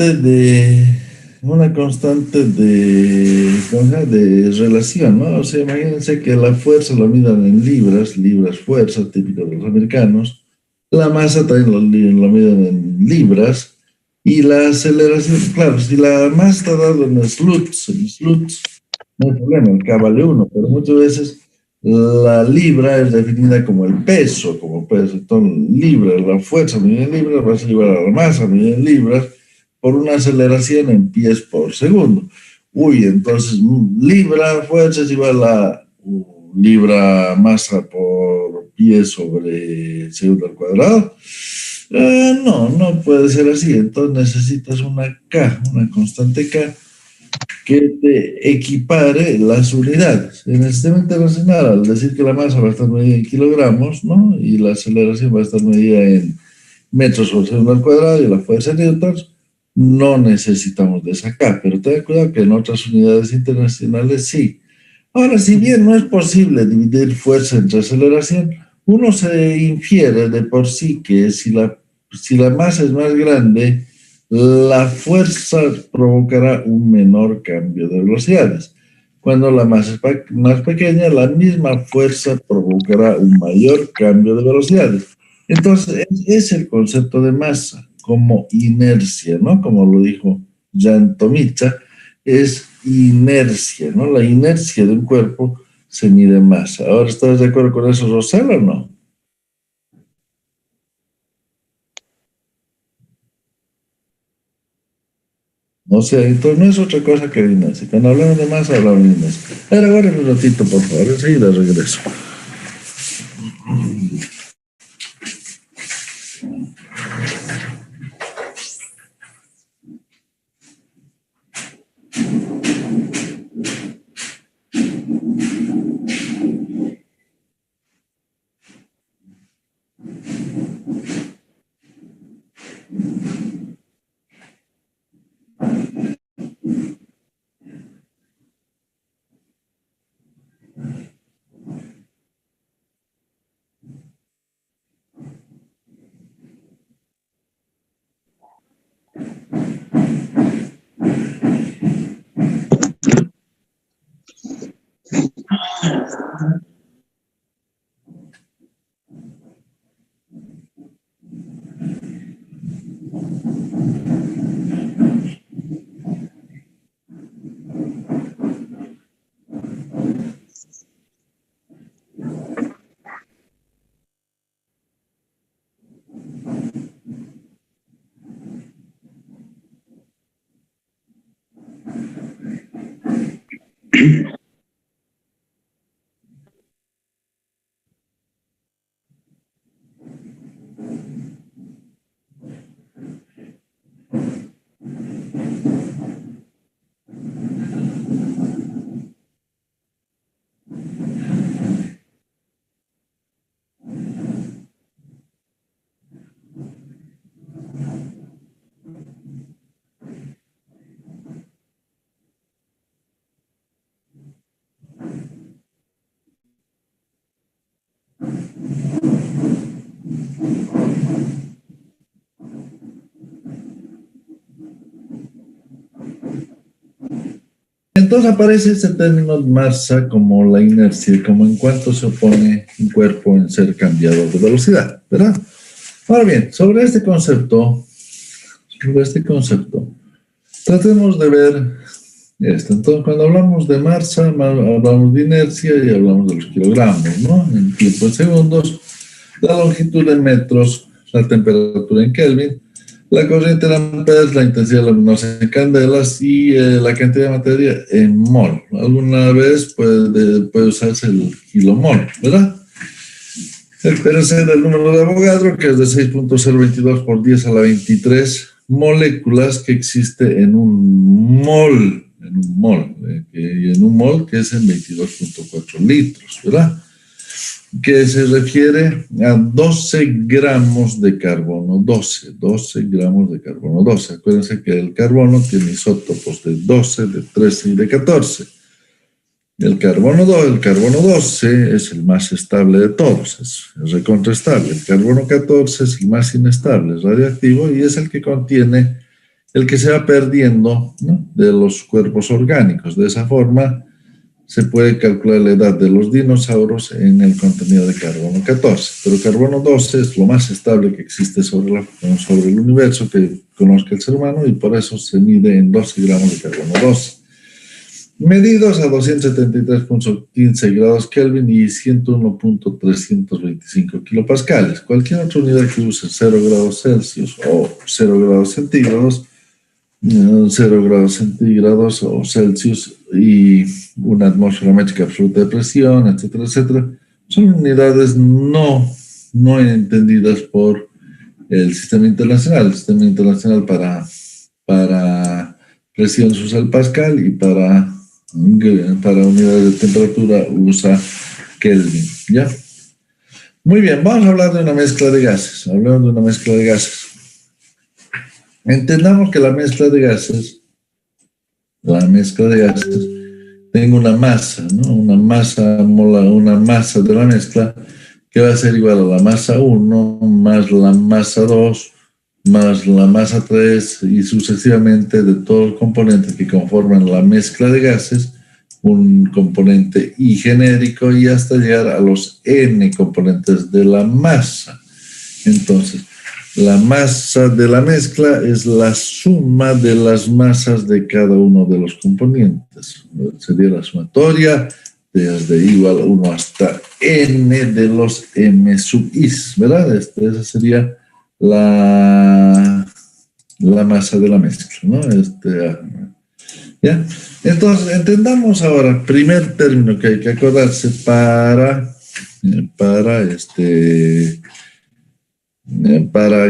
S1: De relación, ¿no? O sea, imagínense que la fuerza la midan en libras fuerza, típico de los americanos. La masa también la miden en libras. Y la aceleración, claro, si la masa está dada en sluts, no hay problema, el K vale 1, pero muchas veces la libra es definida como el peso, como peso. Entonces, libra, la fuerza medida en libras va a ser igual a la masa medida en libras por una aceleración en pies por segundo. Uy, entonces libra fuerza es igual a libra masa por pie sobre segundo al cuadrado. No, no puede ser así. Entonces necesitas una K, una constante K, que te equipare las unidades. En el sistema internacional, al decir que la masa va a estar medida en kilogramos, ¿no? Y la aceleración va a estar medida en metros por segundo al cuadrado y la fuerza en newtons, no necesitamos de esa K, pero ten cuidado que en otras unidades internacionales sí. Ahora, si bien no es posible dividir fuerza entre aceleración, uno se infiere de por sí que si la masa es más grande, la fuerza provocará un menor cambio de velocidades. Cuando la masa es más pequeña, la misma fuerza provocará un mayor cambio de velocidades. Entonces, es el concepto de masa como inercia, ¿no? Como lo dijo Jan Tomicha, es inercia, ¿no? La inercia de un cuerpo se mide en masa. Ahora, ¿estás de acuerdo con eso, Rosela, o no? O sea, entonces no es otra cosa que inercia. Cuando hablamos de masa, hablamos de inercia. Ahora un ratito, por favor, enseguida regreso. Entonces aparece ese término masa como la inercia, como en cuanto se opone un cuerpo en ser cambiado de velocidad, ¿verdad? Ahora bien, sobre este concepto, tratemos de ver esto. Entonces, cuando hablamos de masa, hablamos de inercia y hablamos de los kilogramos, ¿no? En tiempo en segundos, la longitud en metros, la temperatura en Kelvin, la corriente en amperes, la intensidad luminosa en candelas y la cantidad de materia en mol. Alguna vez puede usarse el kilomol, ¿verdad? El PRC del número de Avogadro, que es de 6.022 por 10 a la 23 moléculas que existe en un mol, y en un mol que es en 22.4 litros, ¿verdad? Que se refiere a 12 gramos de carbono 12 gramos de carbono 12. Acuérdense que el carbono tiene isótopos de 12, de 13 y de 14. El carbono 12 es el más estable de todos, es recontraestable. El carbono 14 es el más inestable, es radiactivo y es el que contiene, el que se va perdiendo, ¿no?, de los cuerpos orgánicos. De esa forma se puede calcular la edad de los dinosaurios en el contenido de carbono 14. Pero carbono 12 es lo más estable que existe sobre el universo que conozca el ser humano y por eso se mide en 12 gramos de carbono 12. Medidos a 273.15 grados Kelvin y 101.325 kilopascales. Cualquier otra unidad que use 0 grados Celsius o 0 grados centígrados, 0 grados centígrados o Celsius y una atmósfera métrica absoluta de presión, etcétera, etcétera, son unidades no entendidas por el sistema internacional. El sistema internacional para presión usa el pascal y para unidades de temperatura usa Kelvin, ¿ya? Muy bien, vamos a hablar de una mezcla de gases. Hablamos de una mezcla de gases. Entendamos que la mezcla de gases tengo una masa, ¿no? Una masa de la mezcla que va a ser igual a la masa 1 más la masa 2 más la masa 3 y sucesivamente de todos los componentes que conforman la mezcla de gases, un componente I genérico y hasta llegar a los N componentes de la masa. Entonces, la masa de la mezcla es la suma de las masas de cada uno de los componentes. Sería la sumatoria desde igual 1 hasta N de los M sub I, ¿verdad? Esa sería la masa de la mezcla, ¿no? ¿Ya? Entonces, entendamos ahora, primer término que hay que acordarse para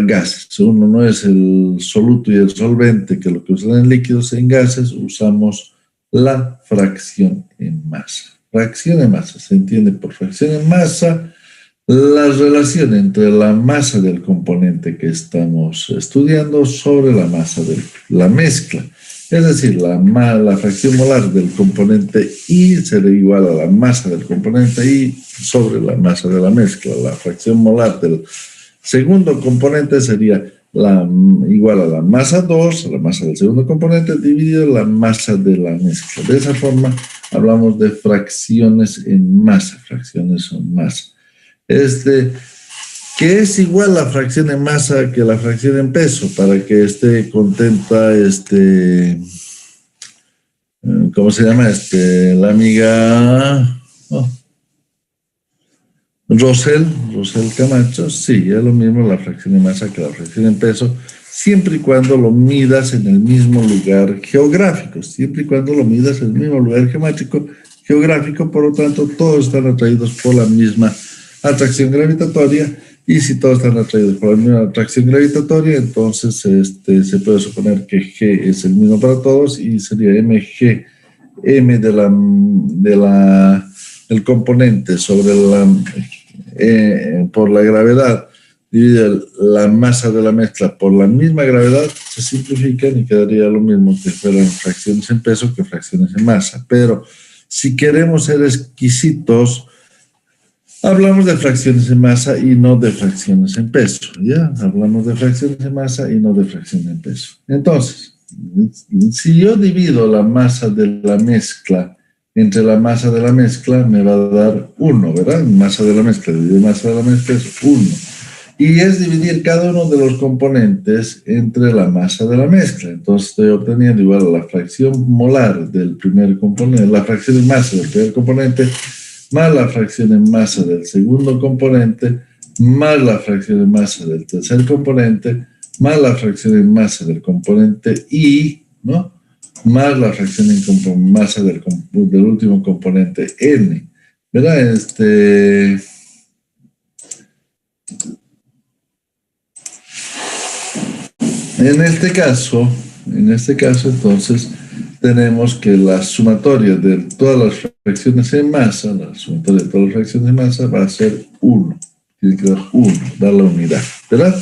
S1: gases. Uno no es el soluto y el solvente, que lo que usan en líquidos. En gases usamos la fracción en masa. Fracción en masa, se entiende por fracción en masa la relación entre la masa del componente que estamos estudiando sobre la masa de la mezcla. Es decir, la fracción molar del componente I será igual a la masa del componente I sobre la masa de la mezcla. La fracción molar del segundo componente sería igual a la masa 2, a la masa del segundo componente, dividido la masa de la mezcla. De esa forma hablamos de fracciones en masa, que es igual la fracción en masa que la fracción en peso, para que esté contenta, ¿cómo se llama? La amiga Rosel Camacho. Sí, es lo mismo la fracción en masa que la fracción en peso, siempre y cuando lo midas en el mismo lugar geográfico, siempre y cuando lo midas en el mismo lugar geográfico, por lo tanto, todos están atraídos por la misma atracción gravitatoria, y si todos están atraídos por la misma atracción gravitatoria, entonces se puede suponer que G es el mismo para todos, y sería mg, m del componente sobre por la gravedad, divide la masa de la mezcla por la misma gravedad, se simplifican y quedaría lo mismo que fueran fracciones en peso que fracciones en masa. Pero si queremos ser exquisitos, hablamos de fracciones en masa y no de fracciones en peso, ¿ya? Hablamos de fracciones en masa y no de fracciones en peso. Entonces, si yo divido la masa de la mezcla entre la masa de la mezcla, me va a dar 1, ¿verdad? Masa de la mezcla dividido masa de la mezcla es 1. Y es dividir cada uno de los componentes entre la masa de la mezcla. Entonces estoy obteniendo igual a la fracción molar del primer componente, la fracción en masa del primer componente, más la fracción en masa del segundo componente, más la fracción en masa del tercer componente, más la fracción en masa del componente I, ¿no? Más la fracción en masa del último componente N. ¿Verdad? En este caso, entonces, tenemos que la sumatoria de todas las fracciones en masa, va a ser 1. Tiene que dar 1, dar la unidad, ¿verdad?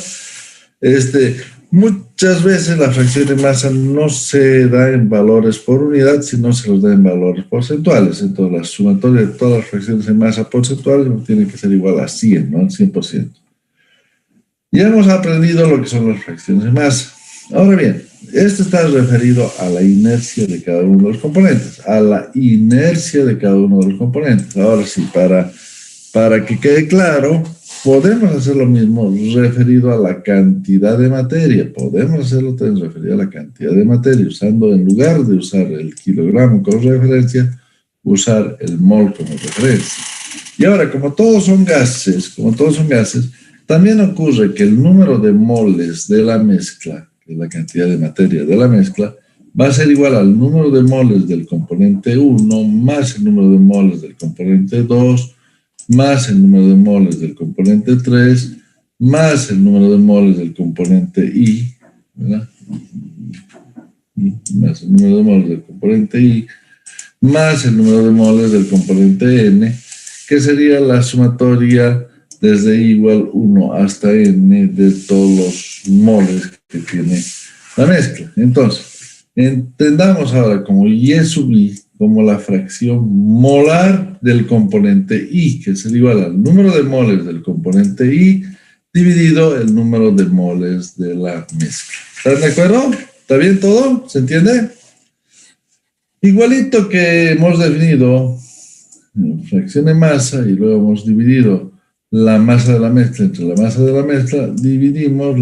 S1: Muchas veces la fracción en masa no se da en valores por unidad, sino se los da en valores porcentuales. Entonces, la sumatoria de todas las fracciones en masa porcentuales tiene que ser igual a 100, ¿no? Al 100%. Ya hemos aprendido lo que son las fracciones de masa. Ahora bien, esto está referido a la inercia de cada uno de los componentes. Ahora sí, para que quede claro, podemos hacer lo mismo referido a la cantidad de materia. Podemos hacerlo también referido a la cantidad de materia, usando, en lugar de usar el kilogramo como referencia, usar el mol como referencia. Y ahora, como todos son gases, también ocurre que el número de moles de la mezcla, que es la cantidad de materia de la mezcla, va a ser igual al número de moles del componente 1 más el número de moles del componente 2 más el número de moles del componente 3 más el número de moles del componente I, ¿verdad? Más el número de moles del componente I más el número de moles del componente N, que sería la sumatoria desde I igual 1 hasta N de todos los moles que tiene la mezcla. Entonces, entendamos ahora como Y sub I como la fracción molar del componente I, que sería igual al número de moles del componente I dividido el número de moles de la mezcla. ¿Están de acuerdo? ¿Está bien todo? ¿Se entiende? Igualito que hemos definido fracción de masa y luego hemos dividido la masa de la mezcla entre la masa de la mezcla, dividimos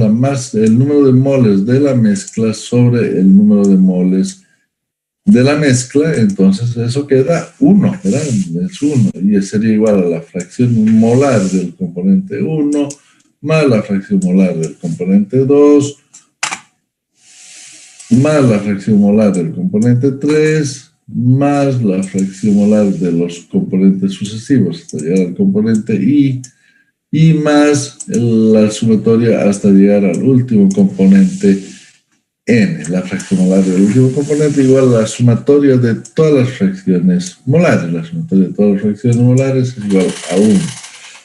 S1: el número de moles de la mezcla sobre el número de moles de la mezcla, entonces eso queda 1, ¿verdad? Es 1, y sería igual a la fracción molar del componente 1 más la fracción molar del componente 2 más la fracción molar del componente 3 más la fracción molar de los componentes sucesivos hasta llegar al componente I, y más la sumatoria hasta llegar al último componente N, la fracción molar del último componente, igual a la sumatoria de todas las fracciones molares. La sumatoria de todas las fracciones molares es igual a 1.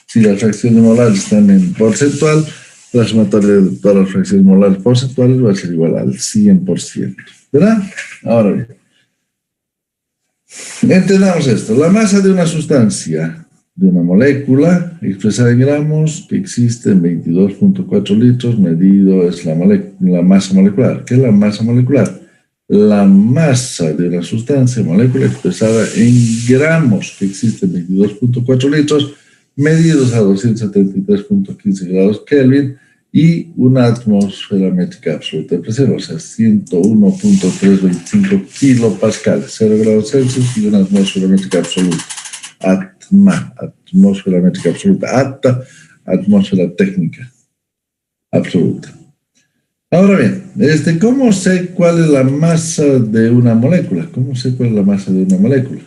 S1: Si las fracciones molares están en porcentual, la sumatoria de todas las fracciones molares porcentuales va a ser igual al 100%. ¿Verdad? Ahora bien, entendamos esto. La masa de una sustancia, de una molécula expresada en gramos, que existe en 22.4 litros, medido es la masa molecular. ¿Qué es la masa molecular? La masa de una sustancia, molécula expresada en gramos, que existe en 22.4 litros, medidos a 273.15 grados Kelvin, y una atmósfera métrica absoluta de presión, o sea, 101.325 kilopascales, 0 grados Celsius, y una atmósfera métrica absoluta. Atmósfera métrica absoluta, atmósfera técnica absoluta. Ahora bien, ¿cómo sé cuál es la masa de una molécula? ¿Cómo sé cuál es la masa de una molécula?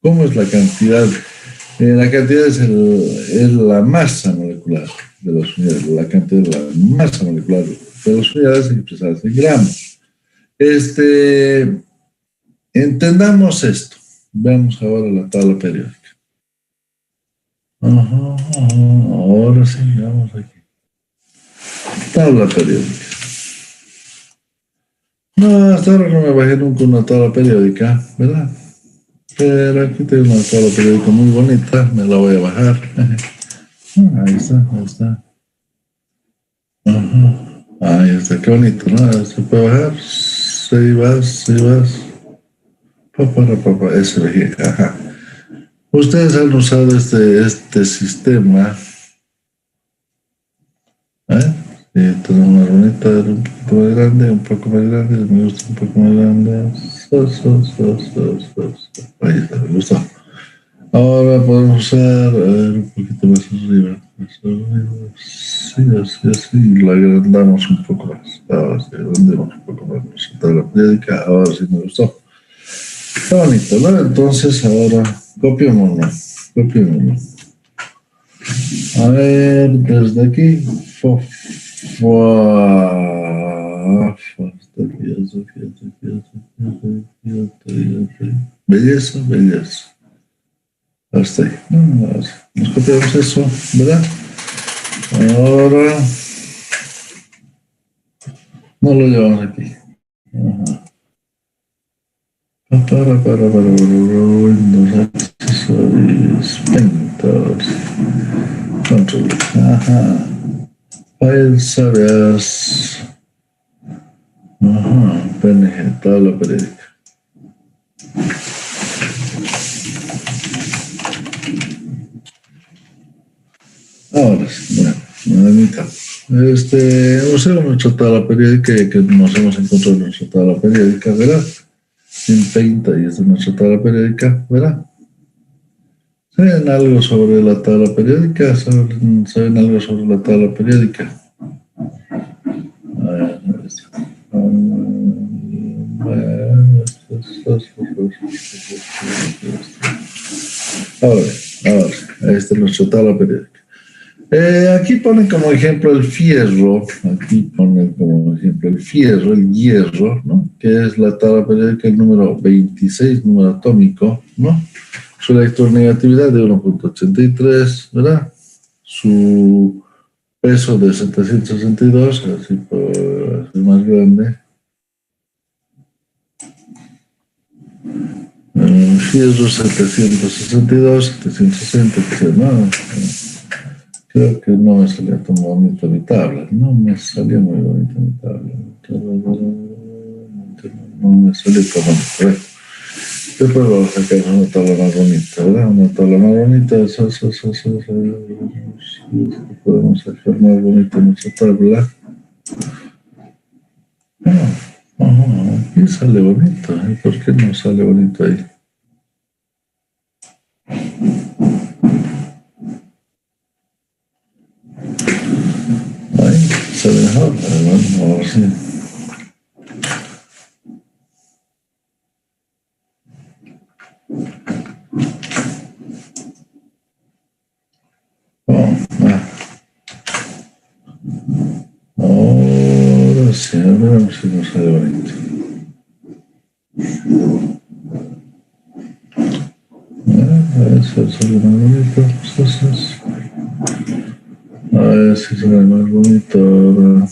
S1: ¿Cómo es la cantidad? La cantidad es la masa molecular de las unidades, la cantidad de la masa molecular de las unidades expresadas en gramos. Entendamos esto. Veamos ahora la tabla periódica. Ahora sí, vamos aquí. Tabla periódica. No, hasta ahora no me bajé nunca una tabla periódica, ¿verdad? Pero aquí tengo una tabla periódica muy bonita, me la voy a bajar. Ahí está. Ahí está, qué bonito, ¿no? Se puede bajar. Sí vas. Papá, ese, ajá. Ustedes han usado este sistema. Sí, tengo una bonita, un poquito más grande, un poco más grande, me gusta un poco más grande. Ahí está, me gustó. Ahora podemos usar, un poquito más arriba. Sí, así, la agrandamos un poco más. Ahora sí, agrandamos un poco más nuestra tabla periódica. Ahora sí me gustó. Está bonito, ¿no? Entonces ahora copiémoslo. A ver, desde aquí. Belleza. Hasta ahí. Nos copiamos eso, ¿verdad? Ahora no lo llevamos aquí. Windows accesorios, Painters, Control. Files, áreas. PNG, tabla periódica. Ahora sí, bueno, mitad. Usemos nuestra tabla periódica que nos hemos encontrado en nuestra tabla periódica, ¿verdad? En Paint, ahí está nuestra tabla periódica, ¿verdad? ¿Saben algo sobre la tabla periódica? ¿Saben algo sobre la tabla periódica? Ahora, ahí está nuestra tabla periódica. Aquí ponen como ejemplo el fierro, el hierro, ¿no? Que es la tabla periódica, el número 26, número atómico, ¿no? Su electronegatividad de 1.83, ¿verdad? Su peso de 762, así por hacer más grande. Fierro 762, 760, no. Creo que no me salía tan bonita mi tabla. No me salía muy bonita mi tabla. No me salió tan bonita. Después vamos a sacar una tabla más bonita, ¿verdad? Una tabla más bonita. Podemos sacar más bonita nuestra tabla. Aquí sale bonito. ¿Por qué no sale bonito ahí? Sale mejor, bueno, ahora sí. Ahora sí, a ver si nos sale bonito. A ver si sale más bonito. A ver si sale más bonito ahora.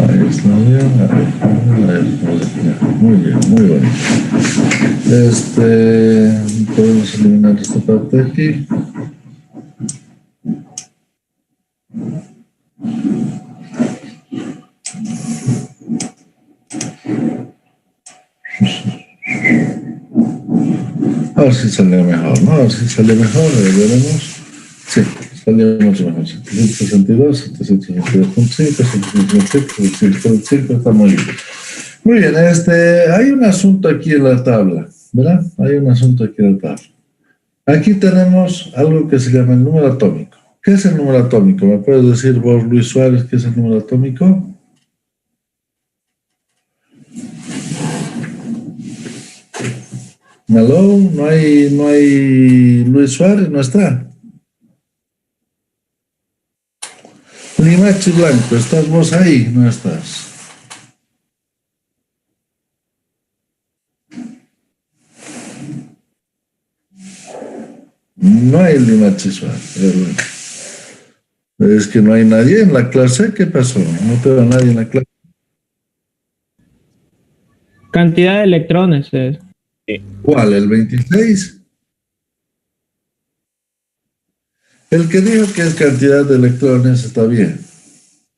S1: Ahí está bien. Muy bien, muy bonito. Podemos eliminar esta parte de aquí. A ver si sale mejor, ¿no? A ver si sale mejor, veremos. Sí, salió mucho mejor. 762, 762.5, 765, 765, está muy bien. Muy bien, hay un asunto aquí en la tabla. ¿verdad? Hay un asunto aquí detrás. Aquí tenemos algo que se llama el número atómico. ¿Qué es el número atómico? ¿Me puedes decir vos, Luis Suárez, qué es el número atómico? ¿Aló? ¿No hay Luis Suárez? ¿No está? Limachi Blanco, ¿estás vos ahí? No estás. No hay Limachi Suárez. Es que no hay nadie en la clase. ¿Qué pasó? No te veo nadie en la clase.
S5: Cantidad de electrones es.
S1: ¿Cuál? ¿El 26? El que dijo que es cantidad de electrones está bien,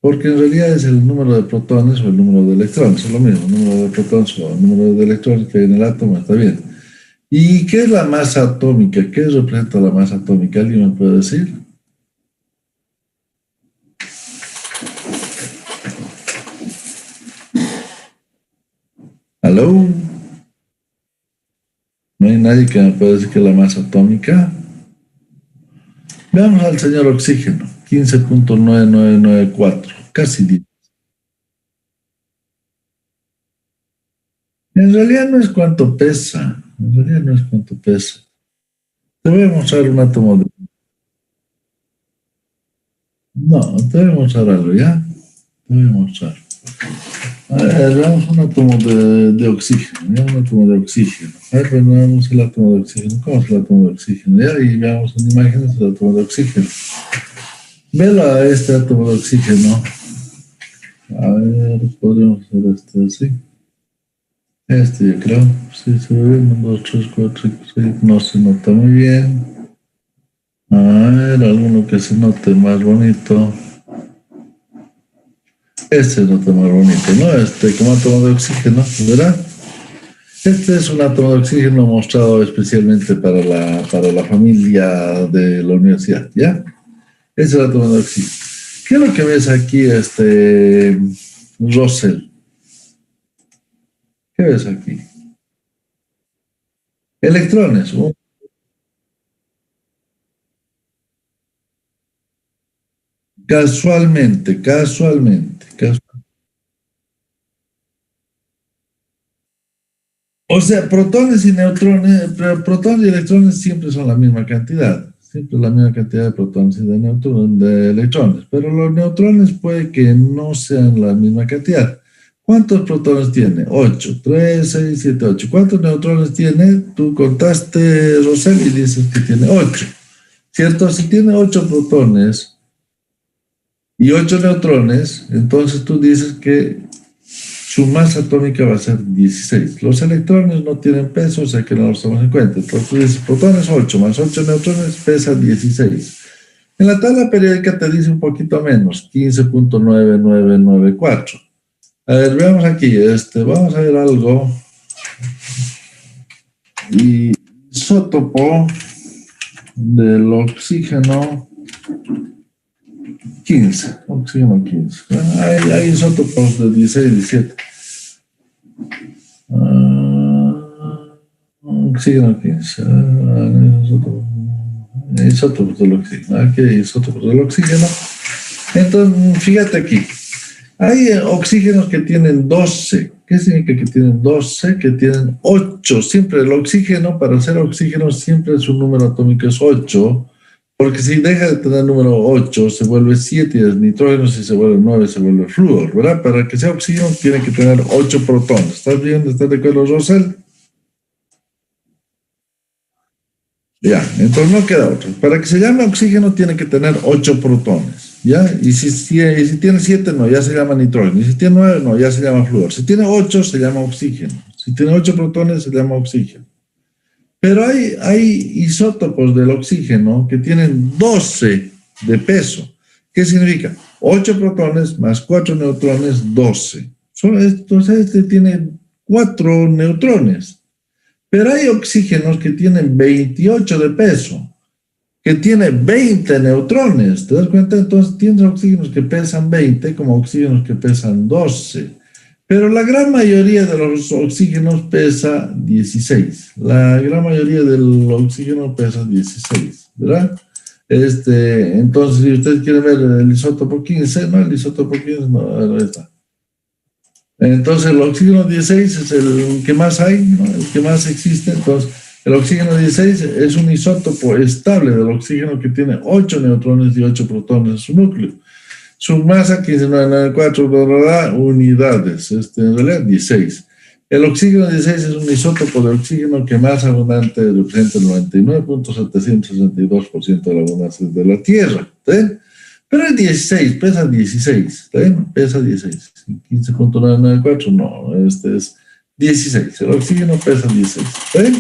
S1: porque en realidad es el número de protones o el número de electrones, es lo mismo, el número de protones o el número de electrones que hay en el átomo, está bien. ¿Y qué es la masa atómica? ¿Qué representa la masa atómica? ¿Alguien me puede decir? ¿Aló? ¿No hay nadie que me pueda decir que es la masa atómica? Veamos al señor oxígeno, 15.9994, casi 10. En realidad no es cuánto pesa, Te voy a mostrar un átomo de... No, te voy a mostrar algo, ¿ya? Te voy a mostrar. A ver, veamos un átomo de oxígeno, ¿ya? Un átomo de oxígeno. A ver, veamos el átomo de oxígeno. ¿Cómo es el átomo de oxígeno? ¿Ya? Y veamos en imágenes el átomo de oxígeno. Velo a este átomo de oxígeno. A ver, podríamos hacer este así. Este yo creo. Sí, se ve bien. 1, 2, 3, 4, 5, 6. No se nota muy bien. A ver, alguno que se note más bonito. Este es otro más bonito, ¿no? Como átomo de oxígeno, ¿verdad? Este es un átomo de oxígeno mostrado especialmente para la familia de la universidad, ¿ya? Este es el átomo de oxígeno. ¿Qué es lo que ves aquí, Russell? ¿Qué ves aquí? Electrones. Casualmente. O sea, protones y neutrones, protones y electrones siempre son la misma cantidad. Siempre la misma cantidad de protones y de electrones. Pero los neutrones puede que no sean la misma cantidad. ¿Cuántos protones tiene? 8, 3, 6, 7, 8. ¿Cuántos neutrones tiene? Tú contaste, Rosel, y dices que tiene 8. ¿Cierto? Si tiene 8 protones y 8 neutrones, entonces tú dices que su masa atómica va a ser 16. Los electrones no tienen peso, o sea que no los tomamos en cuenta. Entonces tú dices, protones 8 más 8 neutrones pesa 16. En la tabla periódica te dice un poquito menos, 15.9994. A ver, veamos aquí, vamos a ver algo. Isótopo del oxígeno 15, oxígeno 15. Hay isótopos de 16, 17. Oxígeno 15. Isótopos del oxígeno. Aquí hay isótopos del oxígeno. Entonces, fíjate aquí. Hay oxígenos que tienen 12. ¿Qué significa que tienen 12? Que tienen 8. Siempre el oxígeno, para ser oxígeno, siempre su número atómico es 8. Porque si deja de tener número 8, se vuelve 7 y es nitrógeno, si se vuelve 9, se vuelve flúor, ¿verdad? Para que sea oxígeno, tiene que tener 8 protones. ¿Estás bien? ¿Estás de acuerdo, Rosel? Ya, entonces no queda otro. Para que se llame oxígeno, tiene que tener 8 protones. ¿Ya? Y si tiene 7, no, ya se llama nitrógeno. Y si tiene 9, no, ya se llama flúor. Si tiene 8, se llama oxígeno. Si tiene 8 protones, se llama oxígeno. Pero hay isótopos del oxígeno que tienen 12 de peso. ¿Qué significa? 8 protones más 4 neutrones, 12. Entonces este tiene 4 neutrones. Pero hay oxígenos que tienen 28 de peso, que tiene 20 neutrones. ¿Te das cuenta? Entonces tienes oxígenos que pesan 20 como oxígenos que pesan 12. Pero la gran mayoría de los oxígenos pesa 16. La gran mayoría del oxígeno pesa 16, ¿verdad? Entonces, si ustedes quieren ver el isótopo 15, ¿no? El isótopo 15, no, ahí está. Entonces, el oxígeno 16 es el que más hay, ¿no? El que más existe. Entonces, el oxígeno 16 es un isótopo estable del oxígeno que tiene 8 neutrones y 8 protones en su núcleo. Su masa, 15,994 unidades, en realidad 16. El oxígeno 16 es un isótopo de oxígeno que más abundante representa el 99.762% de la abundancia de la Tierra. ¿Está bien? Pero es 16, pesa 16. ¿Está bien? Pesa 16. 15,994, no, es 16. El oxígeno pesa 16. ¿Está bien?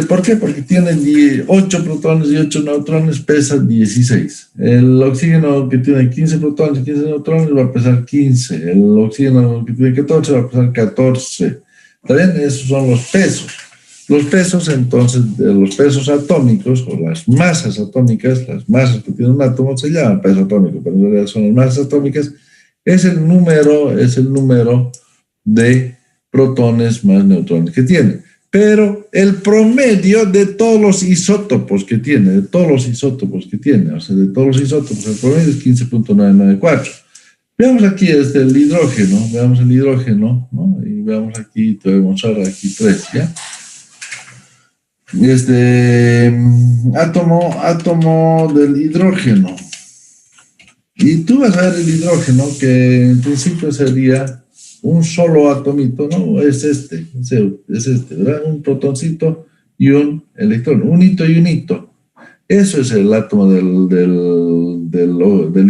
S1: ¿Por qué? Porque tiene 8 protones y 8 neutrones, pesa 16. El oxígeno que tiene 15 protones y 15 neutrones va a pesar 15. El oxígeno que tiene 14 va a pesar 14. ¿Está bien? Esos son los pesos. Los pesos, entonces, de los pesos atómicos, o las masas atómicas, las masas que tiene un átomo, se llaman peso atómico, pero en realidad son las masas atómicas, es el número de protones más neutrones que tiene. Pero el promedio de todos los isótopos que tiene, o sea, de todos los isótopos, el promedio es 15,994. Veamos aquí el hidrógeno, ¿no? Y veamos aquí, te voy a mostrar aquí 3, ¿ya? Átomo del hidrógeno. Y tú vas a ver el hidrógeno, que en principio sería un solo atomito, ¿no? Es este, ¿verdad? Un protoncito y un electrón, un hito y un hito. Eso es el átomo del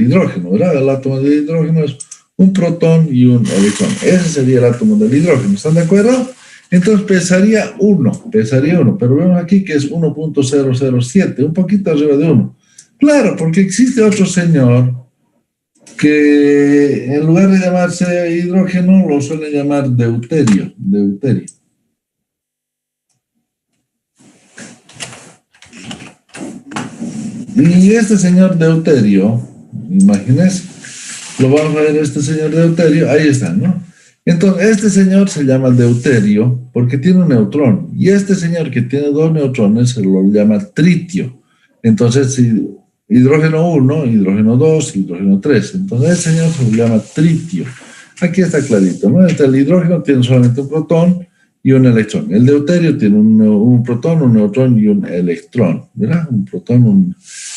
S1: hidrógeno, ¿verdad? El átomo del hidrógeno es un protón y un electrón. Ese sería el átomo del hidrógeno, ¿están de acuerdo? Entonces pesaría 1, pero vemos aquí que es 1.007, un poquito arriba de 1. Claro, porque existe otro señor que en lugar de llamarse hidrógeno lo suelen llamar deuterio. Y este señor deuterio, imagínense, lo vamos a ver, este señor deuterio, ahí está, ¿no? Entonces, este señor se llama deuterio porque tiene un neutrón, y este señor que tiene 2 neutrones se lo llama tritio. Entonces, hidrógeno 1, hidrógeno 2, hidrógeno 3. Entonces, ese señor se lo llama tritio. Aquí está clarito, ¿no? El hidrógeno tiene solamente un protón y un electrón. El deuterio tiene un protón, un neutrón y un electrón, ¿verdad? Un protón,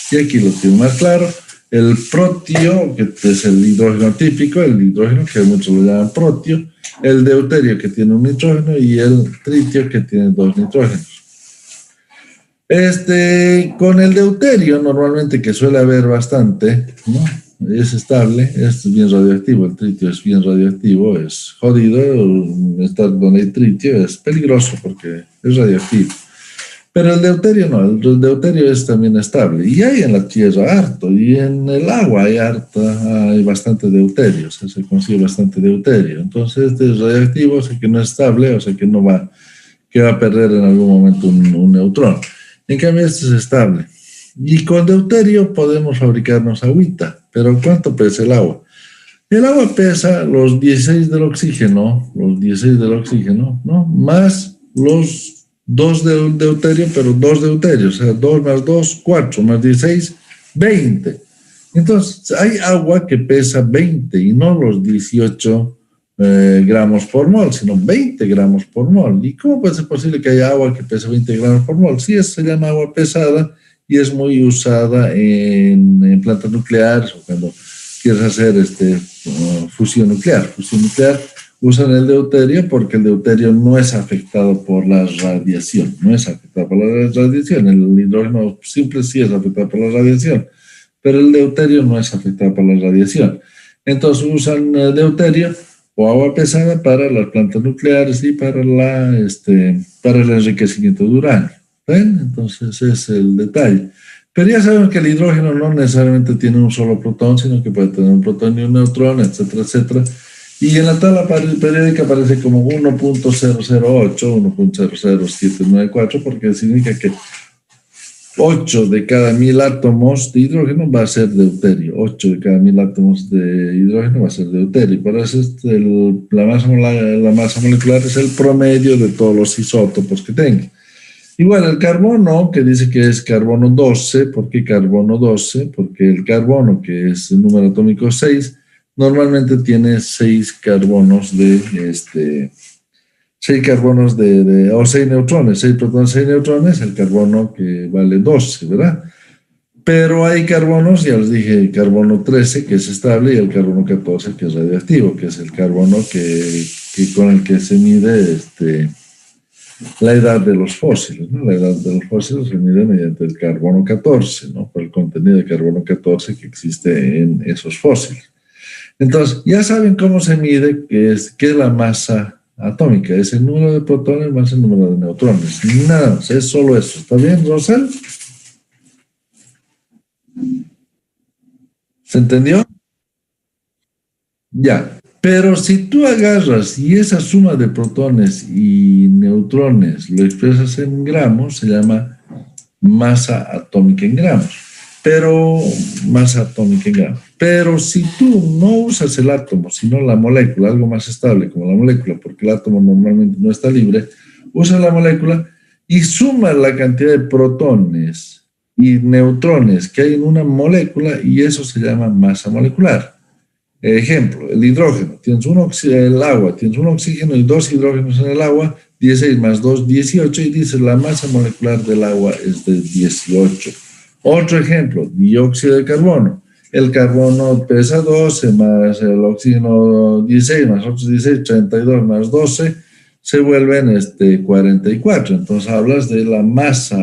S1: y aquí lo tiene más claro. El protio, que es el hidrógeno típico, el hidrógeno que muchos lo llaman protio, el deuterio que tiene un nitrógeno y el tritio que tiene 2 nitrógenos. Con el deuterio, normalmente, que suele haber bastante, ¿no? Es estable, es bien radioactivo, el tritio es bien radioactivo, es jodido, estar donde hay tritio es peligroso porque es radioactivo. Pero el deuterio no, el deuterio es también estable, y hay en la Tierra harto, y en el agua hay bastante deuterio, o sea, se consigue bastante deuterio. Entonces este es radioactivo, o sea que no es estable, o sea que que va a perder en algún momento un neutrón. En cambio este es estable. Y con deuterio podemos fabricarnos agüita, pero ¿cuánto pesa el agua? El agua pesa los 16 del oxígeno, ¿no? Más los 2 de deuterio, pero 2 deuterios, o sea, 2 más 2, 4, más 16, 20. Entonces, hay agua que pesa 20 y no los 18 gramos por mol, sino 20 gramos por mol. ¿Y cómo puede ser posible que haya agua que pesa 20 gramos por mol? Sí, eso se llama agua pesada y es muy usada en plantas nucleares o cuando quieres hacer fusión nuclear. Usan el deuterio porque el deuterio no es afectado por la radiación. El hidrógeno simple sí es afectado por la radiación, pero el deuterio no es afectado por la radiación. Entonces usan deuterio o agua pesada para las plantas nucleares y para el enriquecimiento de uranio. ¿Ven? Entonces ese es el detalle. Pero ya sabemos que el hidrógeno no necesariamente tiene un solo protón, sino que puede tener un protón y un neutrón, etcétera, etcétera. Y en la tabla periódica aparece como 1.008, 1.00794, porque significa que 8 de cada 1000 átomos de hidrógeno va a ser deuterio. 8 de cada 1000 átomos de hidrógeno va a ser deuterio. Por eso la masa molecular es el promedio de todos los isótopos que tenga. Igual el carbono, que dice que es carbono 12. ¿Por qué carbono 12? Porque el carbono, que es el número atómico 6, normalmente tiene 6 carbonos de 6 carbonos o 6 neutrones, 6 protones, 6 neutrones, el carbono que vale 12, ¿verdad? Pero hay carbonos, ya les dije, el carbono 13, que es estable, y el carbono 14, que es radioactivo, que es el carbono con el que se mide la edad de los fósiles, ¿no? La edad de los fósiles se mide mediante el carbono 14, ¿no? Por el contenido de carbono 14 que existe en esos fósiles. Entonces, ya saben cómo se mide, qué es la masa atómica, es el número de protones más el número de neutrones. Nada más, es solo eso. ¿Está bien, Rosel? ¿Se entendió? Ya. Pero si tú agarras y esa suma de protones y neutrones lo expresas en gramos, se llama masa atómica en gramos. Masa atómica en gramos. Pero si tú no usas el átomo, sino la molécula, algo más estable como la molécula, porque el átomo normalmente no está libre, usa la molécula y suma la cantidad de protones y neutrones que hay en una molécula y eso se llama masa molecular. Ejemplo, el hidrógeno, el agua, tienes un oxígeno y 2 hidrógenos en el agua, 16 más 2, 18, y dice la masa molecular del agua es de 18. Otro ejemplo, dióxido de carbono. El carbono pesa 12 más el oxígeno 16 más otros 16, 32 más 12, se vuelven 44. Entonces hablas de la masa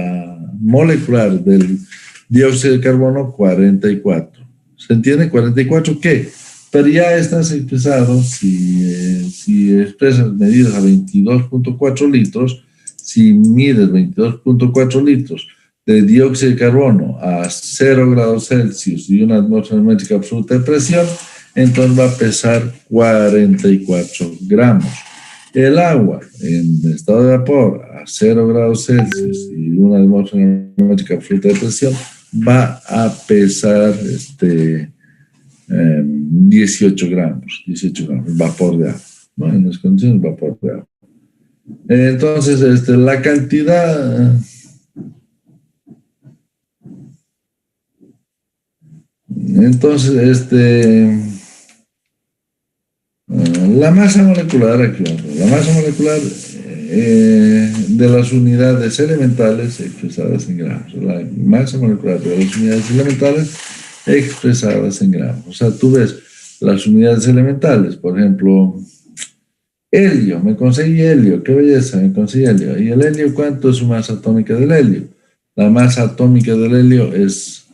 S1: molecular del dióxido de carbono 44. ¿Se entiende? ¿44 qué? Pero ya estás expresado, si expresas medidas a 22.4 litros, si mides 22.4 litros de dióxido de carbono a 0 grados Celsius y una atmósfera hermética absoluta de presión, entonces va a pesar 44 gramos. El agua en estado de vapor a 0 grados Celsius y una atmósfera hermética absoluta de presión va a pesar 18 gramos, vapor de agua, ¿no? En las condiciones vapor de agua. Entonces, la cantidad... Entonces, la masa molecular, aquí la masa molecular de las unidades elementales expresadas en gramos. La masa molecular de las unidades elementales expresadas en gramos. O sea, tú ves las unidades elementales, por ejemplo, helio, me conseguí helio, qué belleza, me conseguí helio. ¿Y el helio cuánto es su masa atómica del helio? La masa atómica del helio es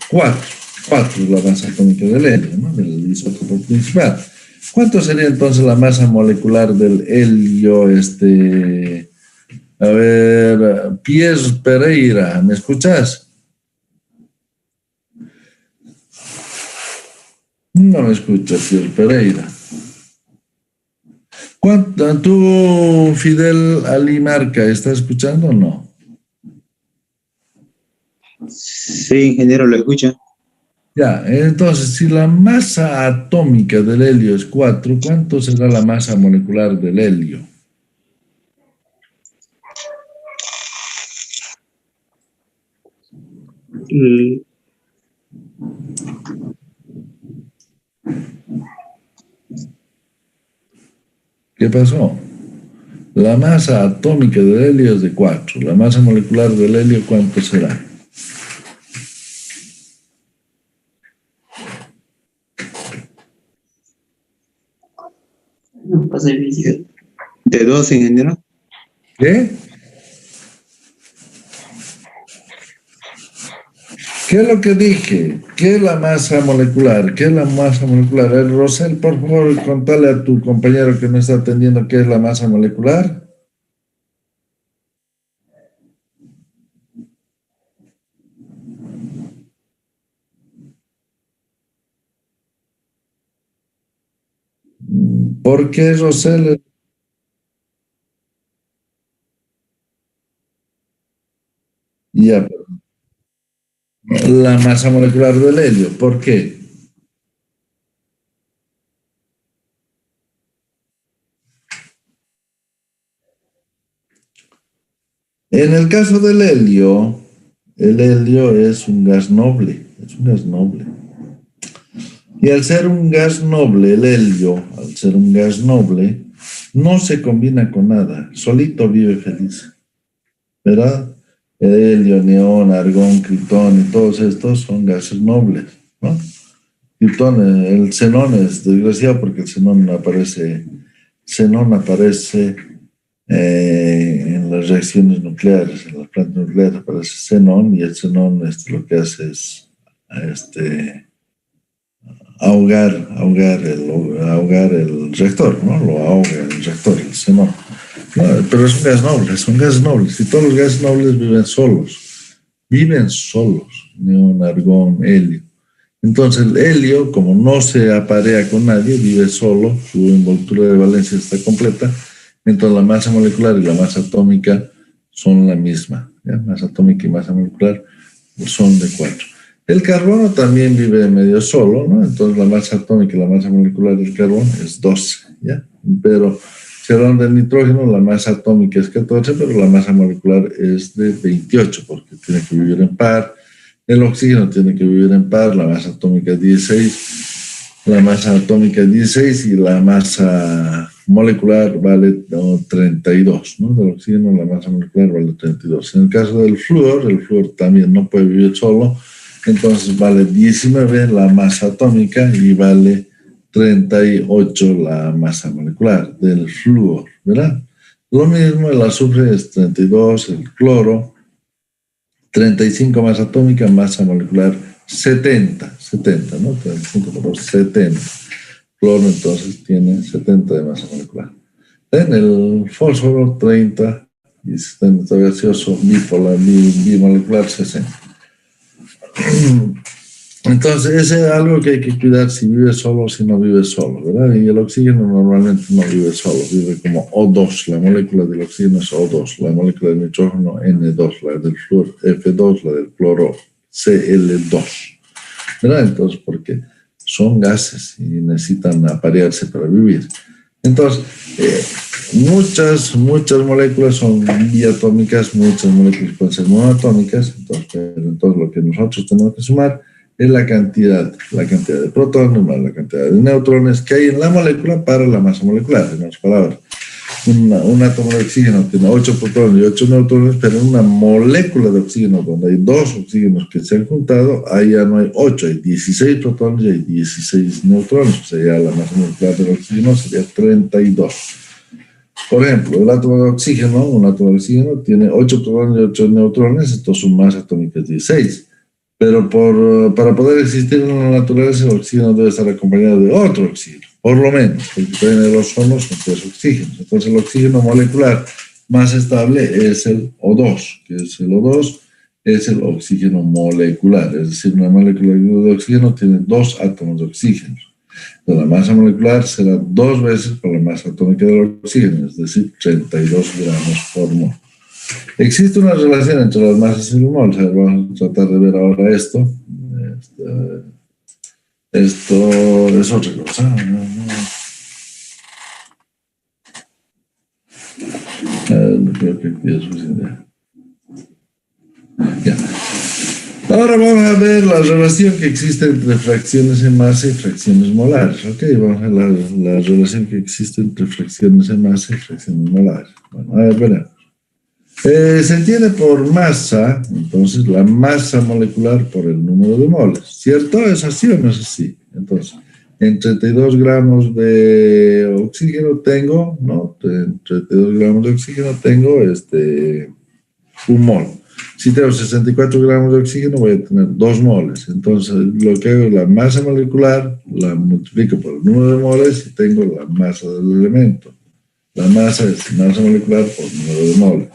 S1: 4 es la masa atómica del helio, ¿no? Del isótopo principal. ¿Cuánto sería entonces la masa molecular del helio? A ver, Pierre Pereira, ¿me escuchas? No me escucha Pierre Pereira. ¿Tú, Fidel Ali Marca, estás escuchando o no?
S7: Sí, ingeniero, lo escucha.
S1: Ya, entonces, si la masa atómica del helio es 4, ¿cuánto será la masa molecular del helio? ¿Qué pasó? La masa atómica del helio es de 4. La masa molecular del helio, ¿cuánto será?
S7: De 2, ingeniero.
S1: ¿Qué? ¿Qué es lo que dije? ¿Qué es la masa molecular? ¿Qué es la masa molecular? Rosel, por favor, contale a tu compañero que me está atendiendo qué es la masa molecular. ¿Por qué, Rosel? Ya, la masa molecular del helio. ¿Por qué? En el caso del helio, el helio es un gas noble, es un gas noble. Y al ser un gas noble, el helio, al ser un gas noble, no se combina con nada, solito vive feliz, ¿verdad? El helio, neón, argón, criptón y todos estos son gases nobles, ¿no? Criptón, el xenón es desgraciado porque el xenón aparece en las reacciones nucleares, en las plantas nucleares aparece xenón, y el xenón lo que hace es ahogar el reactor, ¿no? Lo ahoga el reactor, el xenón. No, pero es un gas noble, son gases nobles, y todos los gases nobles viven solos, neón, argón, helio. Entonces el helio, como no se aparea con nadie, vive solo, su envoltura de valencia está completa, entonces la masa molecular y la masa atómica son la misma, ¿ya? Masa atómica y masa molecular son de 4. El carbono también vive medio solo, ¿no? Entonces la masa atómica y la masa molecular del carbono es 12, ¿ya? Pero si hablamos del nitrógeno, la masa atómica es 14, pero la masa molecular es de 28, porque tiene que vivir en par. El oxígeno tiene que vivir en par, la masa atómica es 16, la masa atómica es 16 y la masa molecular vale 32, ¿no? Del oxígeno la masa molecular vale 32. En el caso del flúor, el flúor también no puede vivir solo, entonces vale 19 la masa atómica y vale 38 la masa molecular del flúor, ¿verdad? Lo mismo el azufre es 32, el cloro 35 masa atómica, masa molecular 70, ¿no? 35 por 70. Cloro entonces tiene 70 de masa molecular. En el fósforo 30 y sistema gaseoso bipolar, bimolecular 60. Entonces, ese es algo que hay que cuidar si vive solo o si no vive solo, ¿verdad? Y el oxígeno normalmente no vive solo, vive como O2. La molécula del oxígeno es O2, la molécula del nitrógeno N2, la del flúor F2, la del cloro Cl2, ¿verdad? Entonces, porque son gases y necesitan aparearse para vivir. Entonces, muchas moléculas son diatómicas, muchas moléculas pueden ser monoatómicas, entonces lo que nosotros tenemos que sumar es la cantidad de protones más la cantidad de neutrones que hay en la molécula para la masa molecular. En otras palabras, un átomo de oxígeno tiene 8 protones y 8 neutrones, pero en una molécula de oxígeno donde hay 2 oxígenos que se han juntado, ahí ya no hay 8, hay 16 protones y hay 16 neutrones, o sea, ya la masa molecular del oxígeno sería 32. Por ejemplo, el átomo de oxígeno, un átomo de oxígeno tiene 8 protones y 8 neutrones, entonces su masa atómica es 16. Pero para poder existir en la naturaleza, el oxígeno debe estar acompañado de otro oxígeno, por lo menos, porque también el ozono son 3 oxígenos. Entonces el oxígeno molecular más estable es el O2, que es el O2, es el oxígeno molecular, es decir, una molécula de oxígeno tiene 2 átomos de oxígeno. Entonces, la masa molecular será 2 veces por la masa atómica del oxígeno, es decir, 32 gramos por mol. Existe una relación entre las masas y el mol. Vamos a tratar de ver ahora esto. Esto es otra cosa. Creo que aquí es suficiente. Ya. Ahora vamos a ver la relación que existe entre fracciones en masa y fracciones molares. Ok, vamos a ver la relación que existe entre fracciones en masa y fracciones molares. Bueno, a ver, veremos. Se entiende por masa, entonces la masa molecular por el número de moles, ¿cierto? ¿Es así o no es así? Entonces, en 32 gramos de oxígeno tengo, ¿no? En 32 gramos de oxígeno tengo un mol. Si tengo 64 gramos de oxígeno voy a tener 2 moles. Entonces, lo que hago es la masa molecular, la multiplico por el número de moles y tengo la masa del elemento. La masa es masa molecular por número de moles.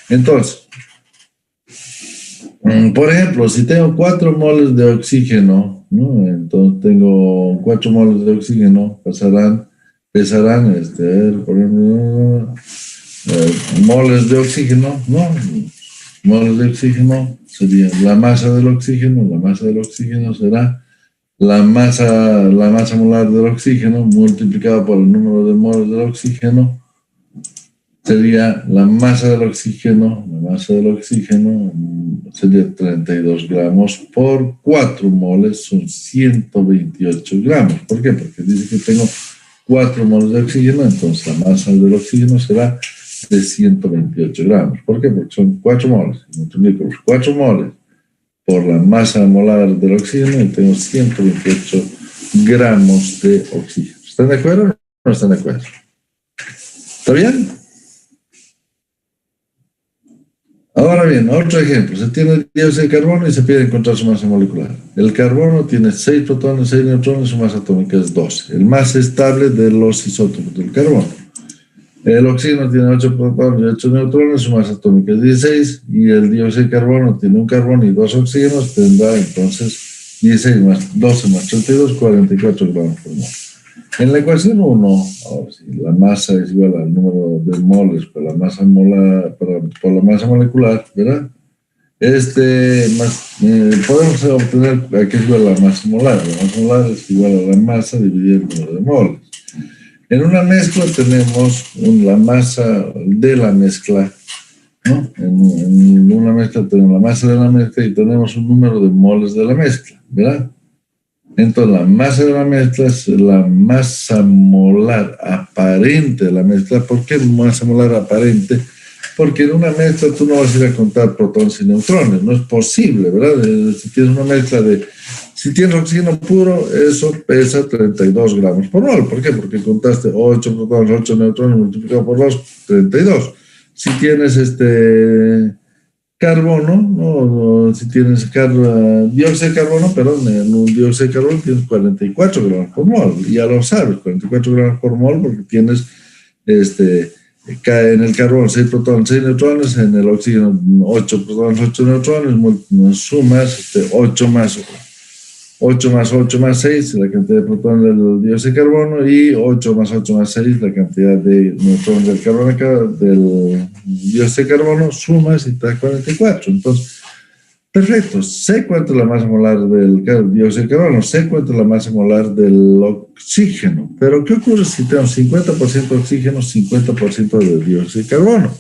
S1: Entonces, por ejemplo, si tengo 4 moles de oxígeno, ¿no? Entonces tengo 4 moles de oxígeno, pesarán, por ejemplo, moles de oxígeno, ¿no? moles de oxígeno sería la masa del oxígeno. La masa del oxígeno será la masa molar del oxígeno multiplicada por el número de moles del oxígeno. Sería la masa del oxígeno sería 32 gramos por 4 moles, son 128 gramos. ¿Por qué? Porque dice que tengo 4 moles de oxígeno, entonces la masa del oxígeno será de 128 gramos. ¿Por qué? Porque son 4 moles. Multiplico los 4 moles por la masa molar del oxígeno y tengo 128 gramos de oxígeno. ¿Están de acuerdo o no están de acuerdo? ¿Está bien? Ahora bien, otro ejemplo. Se tiene dióxido de carbono y se pide encontrar su masa molecular. El carbono tiene 6 protones, 6 neutrones, su masa atómica es 12. El más estable de los isótopos del carbono. El oxígeno tiene 8 protones y 8 neutrones, su masa atómica es 16. Y el dióxido de carbono tiene un carbono y 2 oxígenos, tendrá entonces 16 más 12 más 32, 44 gramos por mol. En la ecuación 1, si la masa es igual al número de moles por la masa molar, por la masa molecular, ¿verdad? Podemos obtener aquí es igual a la masa molar. La masa molar es igual a la masa dividida el número de moles. En una mezcla tenemos la masa de la mezcla, ¿no? En una mezcla tenemos la masa de la mezcla y tenemos un número de moles de la mezcla, ¿verdad? Entonces, la masa de la mezcla es la masa molar aparente de la mezcla. ¿Por qué masa molar aparente? Porque en una mezcla tú no vas a ir a contar protones y neutrones. No es posible, ¿verdad? Si tienes una mezcla si tienes oxígeno puro, eso pesa 32 gramos por mol. ¿Por qué? Porque contaste 8 protones, 8 neutrones multiplicado por 2, 32. Si tienes carbono, si tienes dióxido de carbono, perdón, en un dióxido de carbono tienes 44 gramos por mol, y ya lo sabes, 44 gramos por mol porque tienes, cae en el carbono 6 protones, 6 neutrones, en el oxígeno 8 protones, 8 neutrones, sumas 8 más 8 más 6, la cantidad de protones del dióxido de carbono, y 8 más 8 más 6, la cantidad de neutrones del carbono, del dióxido de carbono, sumas y te da 44. Entonces, perfecto, sé cuánto es la masa molar del dióxido de carbono, sé cuánto es la masa molar del oxígeno, pero ¿qué ocurre si tengo 50% de oxígeno, 50% de dióxido de carbono?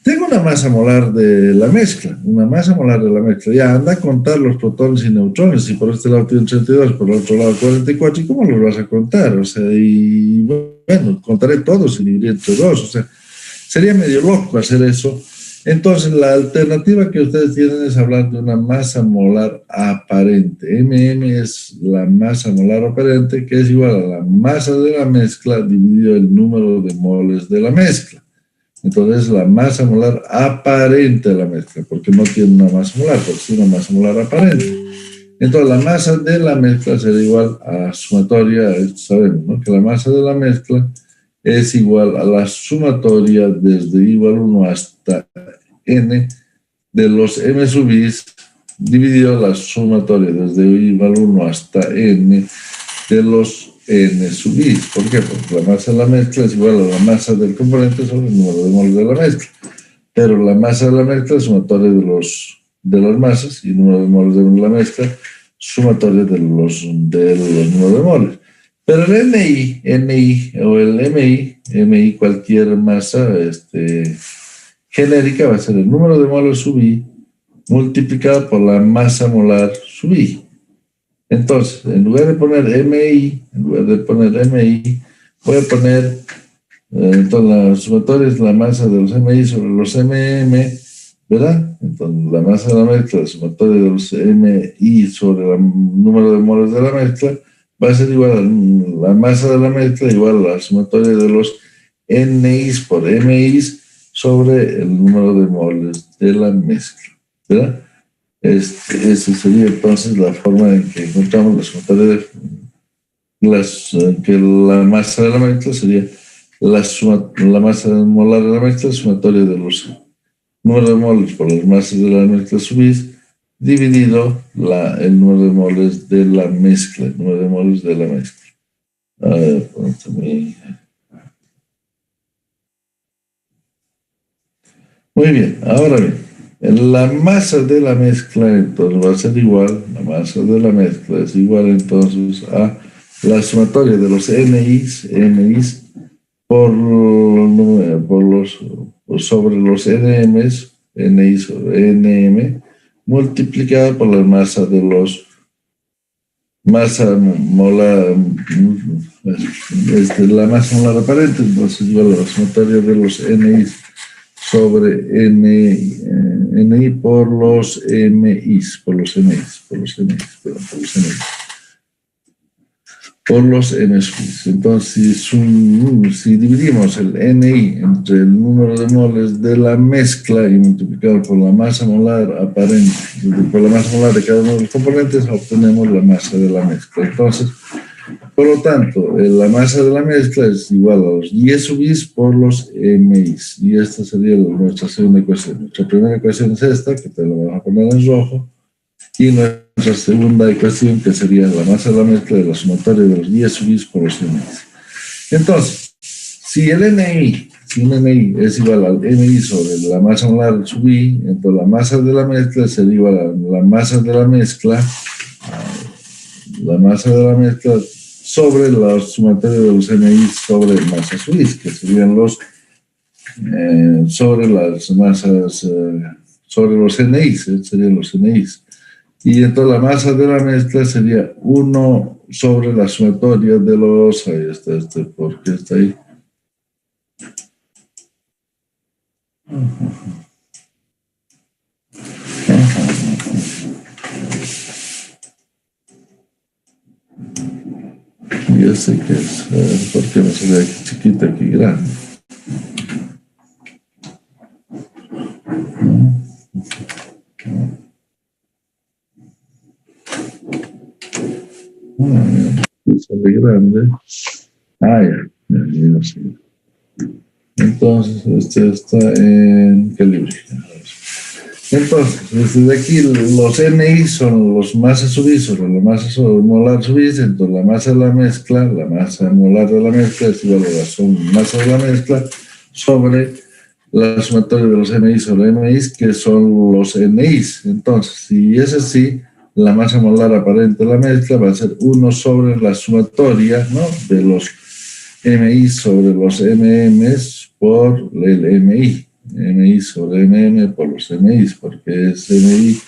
S1: Tengo una masa molar de la mezcla, ya anda a contar los protones y neutrones, y por este lado tiene 32, por el otro lado 44, ¿y cómo los vas a contar? O sea, y bueno, contaré todos y dividiré entre 2, o sea, sería medio loco hacer eso. Entonces, la alternativa que ustedes tienen es hablar de una masa molar aparente. Es la masa molar aparente, que es igual a la masa de la mezcla dividido el número de moles de la mezcla. Entonces, la masa molar aparente de la mezcla, porque no tiene una masa molar, porque tiene una masa molar aparente. Entonces, la masa de la mezcla será igual a sumatoria, sabemos, ¿no? Que la masa de la mezcla es igual a la sumatoria desde igual 1 hasta n de los m sub i dividido la sumatoria desde igual 1 hasta n de los n sub i. ¿Por qué? Porque la masa de la mezcla es igual a la masa del componente sobre el número de moles de la mezcla. Pero la masa de la mezcla es sumatoria de las masas, y el número de moles de la mezcla sumatoria de los números de moles. Pero el NI o el MI, cualquier masa genérica, va a ser el número de moles sub i multiplicado por la masa molar sub i. Entonces, en lugar de poner MI, voy a poner, entonces la sumatoria es la masa de los MI sobre los MM, ¿verdad? Entonces, la masa de la mezcla, la sumatoria de los MI sobre el número de moles de la mezcla, va a ser igual a la masa de la mezcla igual a la sumatoria de los NIs por MIs sobre el número de moles de la mezcla, ¿verdad? Esa sería entonces la forma en que encontramos la sumatoria que la masa de la mezcla sería la masa molar de la mezcla, sumatoria de los números de moles por las masas de la mezcla subís, dividido el número de moles de la mezcla, Muy bien, ahora bien, La masa de la mezcla entonces va a ser igual, la masa de la mezcla es igual entonces a la sumatoria de los NIs sobre los NMs, NI sobre NM, multiplicada por la masa de los masa molar, la masa molar aparente, entonces igual a la sumatoria de los NIs sobre NI por los MIs, por los MSUs. Entonces, si dividimos el NI entre el número de moles de la mezcla y multiplicado por la masa molar aparente, por la masa molar de cada uno de los componentes, obtenemos la masa de la mezcla. Entonces, por lo tanto, la masa de la mezcla es igual a los Y sub Is por los MIs. Y esta sería nuestra segunda ecuación. Nuestra primera ecuación es esta, que te la vamos a poner en rojo. Y nuestra segunda ecuación, que sería la masa de la mezcla de la sumatoria de los Y sub Is por los MIs. Entonces, si el NI es igual al MI sobre la masa molar sub I, entonces la masa de la mezcla sería igual a la masa de la mezcla sobre la sumatoria de los MI sobre masa sub I, que serían los sobre las masas, sobre los NIs, serían los NIs. Y entonces la masa de la mezcla sería 1 sobre la sumatoria de los, ahí está ¿por qué está ahí? Yo sé que es, ¿por qué no se ve aquí chiquita, aquí grande? Sale grande. Ya sé. Entonces, este está en calibre. Entonces, desde aquí los NI son los masas sub I sobre la masa molar sub I, entonces la masa de la mezcla, la masa molar de la mezcla es igual a la masa de la mezcla sobre la sumatoria de los MI sobre MIs, que son los NIs. Entonces, si es así, la masa molar aparente de la mezcla va a ser 1 sobre la sumatoria, ¿no?, de los MI sobre los MMs por el MI sobre MM por los MIs, porque es MI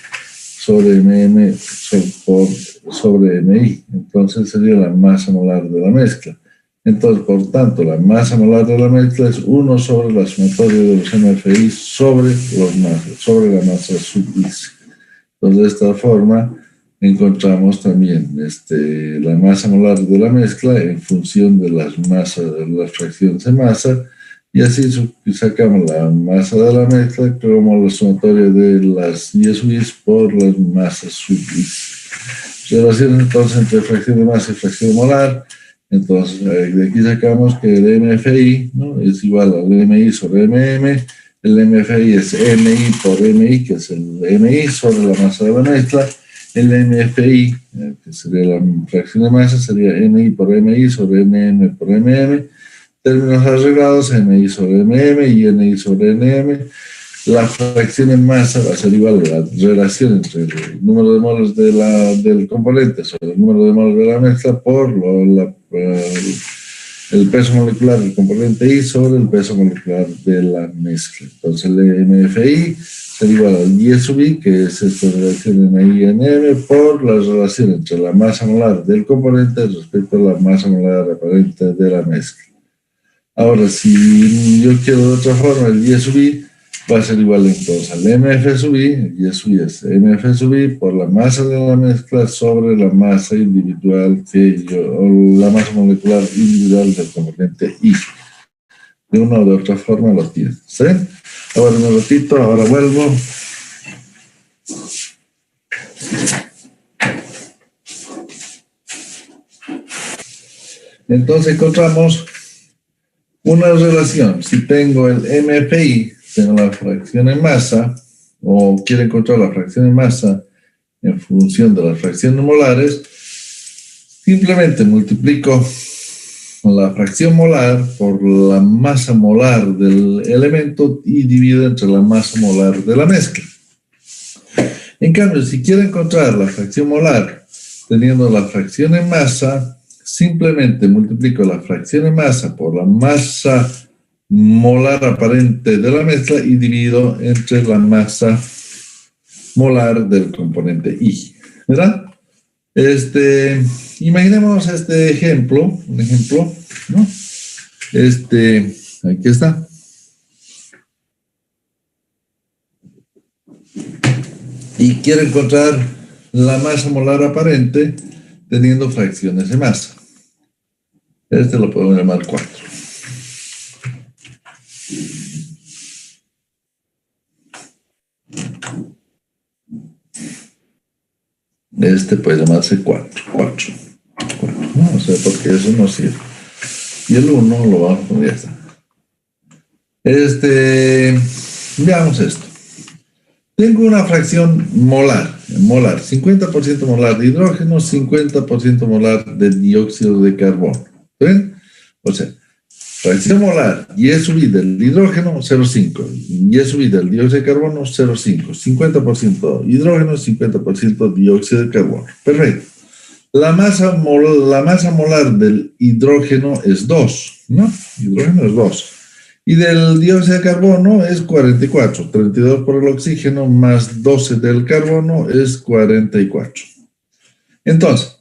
S1: sobre MM sobre MI. Entonces sería la masa molar de la mezcla. Entonces, por tanto, la masa molar de la mezcla es 1 sobre la sumatoria de los MFI sobre la masa sub I. Entonces, de esta forma encontramos también la masa molar de la mezcla en función de las fracciones de masa, y así sacamos la masa de la mezcla como la sumatoria de las Y sub I por las masas sub I. Relación entonces entre fracción de masa y fracción molar. Entonces, de aquí sacamos que el MFI, ¿no?, es igual al MI sobre MM. El MFI es MI por MI, que es el MI sobre la masa de la mezcla. El MFI, que sería la fracción de masa, sería NI por MI sobre NM por MM. Términos arreglados, MI sobre MM y NI sobre NM. La fracción en masa va a ser igual a la relación entre el número de moles del componente sobre el número de moles de la mezcla por el peso molecular del componente I sobre el peso molecular de la mezcla. Entonces el MFI sería igual al Y sub I, que es esta relación en I en M, por la relación entre la masa molar del componente respecto a la masa molar aparente de la mezcla. Ahora, si yo quiero de otra forma, el Y sub I va a ser igual entonces al MF sub I, el Y sub I es MF sub I por la masa de la mezcla sobre la masa individual o la masa molecular individual del componente I. De una o de otra forma lo tiene. ¿Sí? Ahora un ratito, ahora vuelvo. Entonces encontramos una relación. Si tengo el MFI, tengo la fracción en masa, o quiero encontrar la fracción en masa en función de las fracciones molares, simplemente multiplico la fracción molar por la masa molar del elemento y divido entre la masa molar de la mezcla. En cambio, si quiero encontrar la fracción molar teniendo la fracción en masa, simplemente multiplico la fracción en masa por la masa molar aparente de la mezcla y divido entre la masa molar del componente I, ¿verdad? Imaginemos este ejemplo, un ejemplo, ¿no? Aquí está. Y quiero encontrar la masa molar aparente teniendo fracciones de masa. Lo podemos llamar 4. Puede llamarse 4, ¿no? O sea, porque eso no sirve. Y el 1 lo vamos a poner, ya está. Veamos esto. Tengo una fracción molar, 50% molar de hidrógeno, 50% molar de dióxido de carbono. ¿Ven? O sea, fracción molar, Y sub I del hidrógeno, 0,5. Y sub I del dióxido de carbono, 0,5. 50% hidrógeno, 50% dióxido de carbono. Perfecto. La masa molar del hidrógeno es 2, ¿no? Hidrógeno es 2. Y del dióxido de carbono es 44. 32 por el oxígeno más 12 del carbono es 44. Entonces,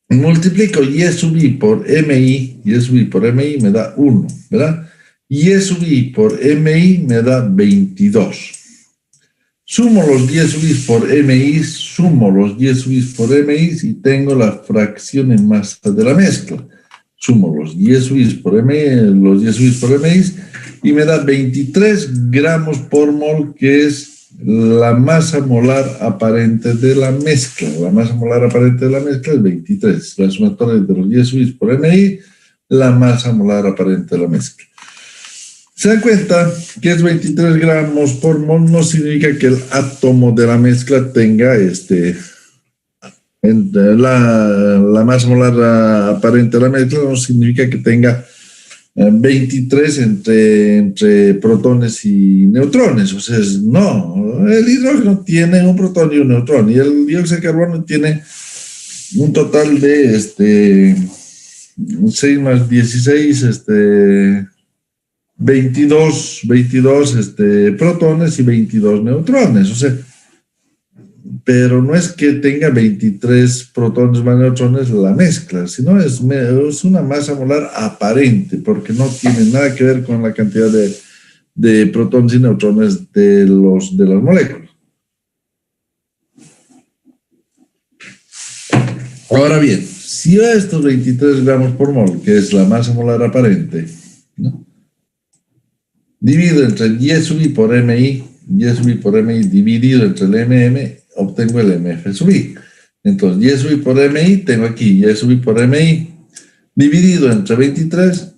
S1: multiplico Y sub I por MI, Y sub I por MI me da 1, ¿verdad? Y sub I por MI me da 22. Sumo los Y sub I por MI, sumo los Y sub I por MI y tengo la fracción en masa de la mezcla. Sumo los Y sub I por MI y me da 23 gramos por mol, que es la masa molar aparente de la mezcla. La masa molar aparente de la mezcla es 23. La sumatoria de los Y sub I por MI, la masa molar aparente de la mezcla. Se dan cuenta que es 23 gramos por mol, no significa que el átomo de la mezcla tenga la masa molar aparente de la mezcla, no significa que tenga 23 entre protones y neutrones. O sea, no, el hidrógeno tiene un protón y un neutrón, y el dióxido de carbono tiene un total de 6 más 16, 22 protones y 22 neutrones. O sea, pero no es que tenga 23 protones más neutrones la mezcla, sino es una masa molar aparente, porque no tiene nada que ver con la cantidad de protones y neutrones de las moléculas. Ahora bien, si yo a estos 23 gramos por mol, que es la masa molar aparente, ¿no?, divido entre Y sub I por MI, Y sub I por MI dividido entre el MM, obtengo el MF sub I. Entonces, Y sub I por MI, tengo aquí Y sub I por MI, dividido entre 23,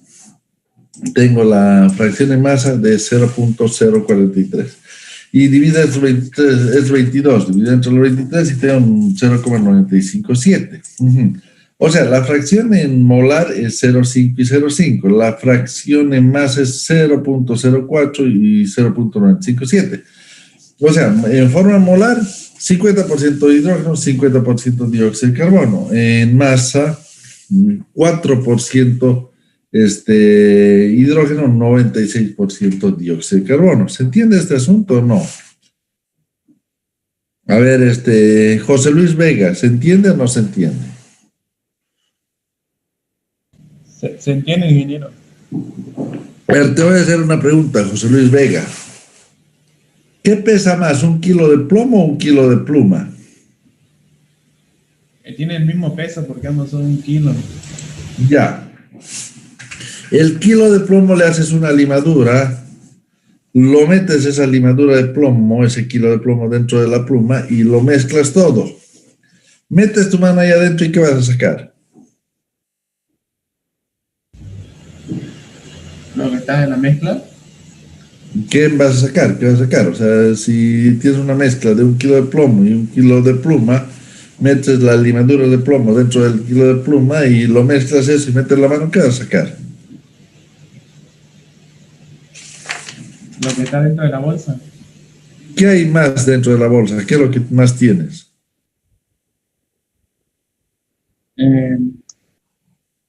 S1: tengo la fracción en masa de 0.043. Y dividido entre 23 es 22, dividido entre los 23 y tengo un 0,957. O sea, la fracción en molar es 0,5 y 0,5. La fracción en masa es 0.04 y 0.957. O sea, en forma molar, 50% hidrógeno, 50% dióxido de carbono. En masa, 4% hidrógeno, 96% dióxido de carbono. ¿Se entiende este asunto o no? A ver, José Luis Vega, ¿se entiende o no se entiende?
S8: Se entiende, ingeniero.
S1: A ver, te voy a hacer una pregunta, José Luis Vega. ¿Qué pesa más, un kilo de plomo o un kilo de pluma?
S8: Tiene el mismo peso porque ambos son 1 kilo.
S1: Ya. El kilo de plomo le haces una limadura, lo metes esa limadura de plomo, ese kilo de plomo dentro de la pluma y lo mezclas todo. Metes tu mano ahí adentro y ¿qué vas a sacar?
S8: Lo que está en la mezcla.
S1: ¿Qué vas a sacar? ¿Qué vas a sacar? O sea, si tienes una mezcla de 1 kilo de plomo y 1 kilo de pluma, metes la limadura de plomo dentro del kilo de pluma y lo mezclas eso y metes la mano, ¿qué vas a sacar?
S8: Lo que está dentro de la bolsa.
S1: ¿Qué hay más dentro de la bolsa? ¿Qué es lo que más tienes?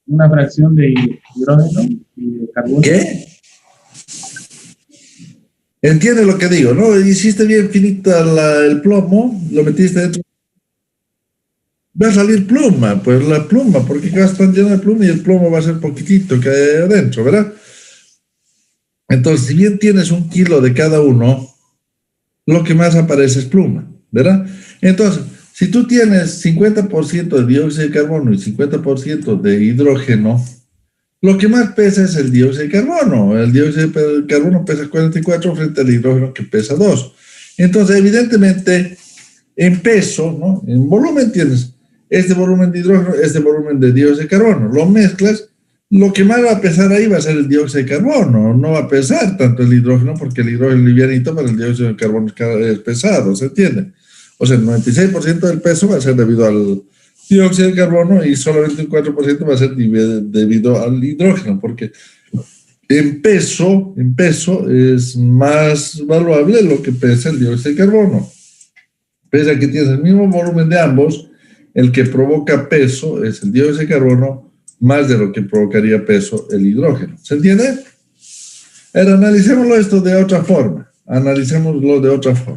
S8: Una fracción de hidrógeno y de carbono.
S1: ¿Qué? ¿Entiendes lo que digo? ¿No? Hiciste bien finita el plomo, lo metiste dentro. Va a salir pluma, pues la pluma, porque vas tan llena de pluma y el plomo va a ser poquitito que hay adentro, ¿verdad? Entonces, si bien tienes 1 kilo de cada uno, lo que más aparece es pluma, ¿verdad? Entonces, si tú tienes 50% de dióxido de carbono y 50% de hidrógeno, lo que más pesa es el dióxido de carbono. El dióxido de carbono pesa 44 frente al hidrógeno que pesa 2. Entonces, evidentemente, en peso, ¿no? En volumen tienes este volumen de hidrógeno, este volumen de dióxido de carbono. Lo mezclas, lo que más va a pesar ahí va a ser el dióxido de carbono. No va a pesar tanto el hidrógeno porque el hidrógeno es livianito, pero el dióxido de carbono es pesado, ¿se entiende? O sea, el 96% del peso va a ser debido al dióxido de carbono y solamente un 4% va a ser debido al hidrógeno, porque en peso es más valuable lo que pesa el dióxido de carbono. Pese a que tienes el mismo volumen de ambos, el que provoca peso es el dióxido de carbono más de lo que provocaría peso el hidrógeno. ¿Se entiende? Ahora analicémoslo esto de otra forma.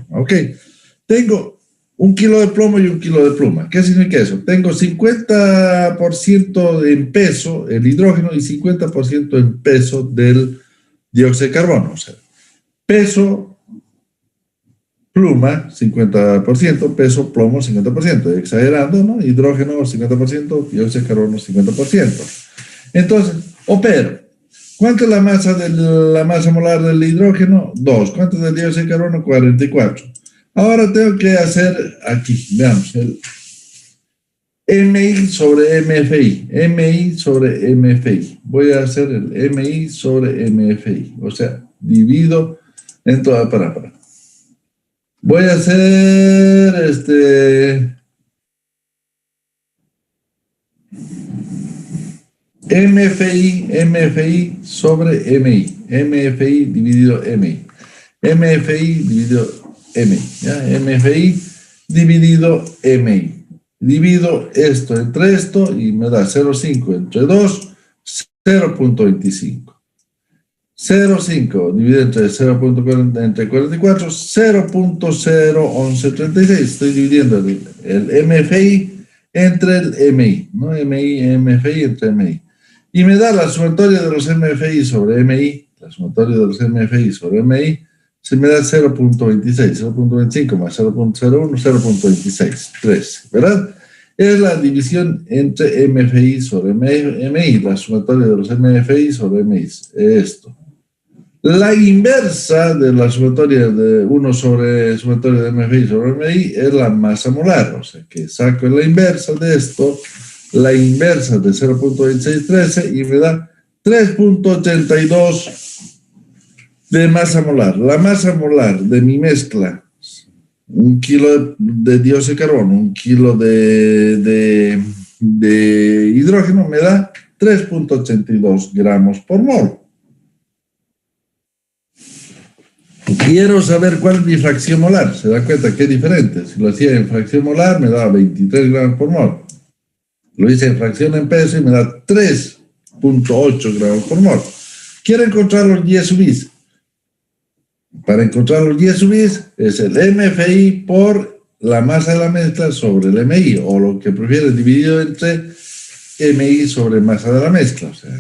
S1: ¿Ok? Tengo 1 kilo de plomo y 1 kilo de pluma. ¿Qué significa eso? Tengo 50% en peso el hidrógeno y 50% en peso del dióxido de carbono. O sea, peso pluma 50%, peso plomo 50%. Exagerando, ¿no? Hidrógeno 50%, dióxido de carbono 50%. Entonces, opero. ¿Cuánto es la masa molar del hidrógeno? 2. ¿Cuánto es del dióxido de carbono? 44. Ahora tengo que hacer aquí, veamos, el MI sobre MFI. MI sobre MFI. Voy a hacer el MI sobre MFI. O sea, divido en toda para. Voy a hacer MFI sobre MI. MFI dividido MI. MFI dividido MI. ¿Ya? MFI dividido MI. Divido esto entre esto y me da 0,5 entre 2, 0,25. 0,5 dividido entre 0,40 entre 44, 0,01136. Estoy dividiendo el MFI entre el MI, ¿no? MFI entre MI. Y me da la sumatoria de los MFI sobre MI, la sumatoria de los MFI sobre MI, se me da 0,26, 0,25 más 0,01, 0,26, 13, ¿verdad? Es la división entre MFI sobre MI, la sumatoria de los MFI sobre MI, esto. La inversa de la sumatoria de 1 sobre sumatoria de MFI sobre MI es la masa molar, o sea que saco la inversa de esto, la inversa de 0,2613 y me da 3,82 de masa molar. La masa molar de mi mezcla, 1 kilo de dióxido de carbono, 1 kilo de hidrógeno me da 3,82 gramos por mol. Quiero saber cuál es mi fracción molar. Se da cuenta que es diferente. Si lo hacía en fracción molar, me daba 23 gramos por mol. Lo hice en fracción en peso y me da 3,8 gramos por mol. Quiero encontrar los Y sub is. Para encontrar los Y sub is es el MFI por la masa de la mezcla sobre el MI, o lo que prefieres dividido entre MI sobre masa de la mezcla, o sea,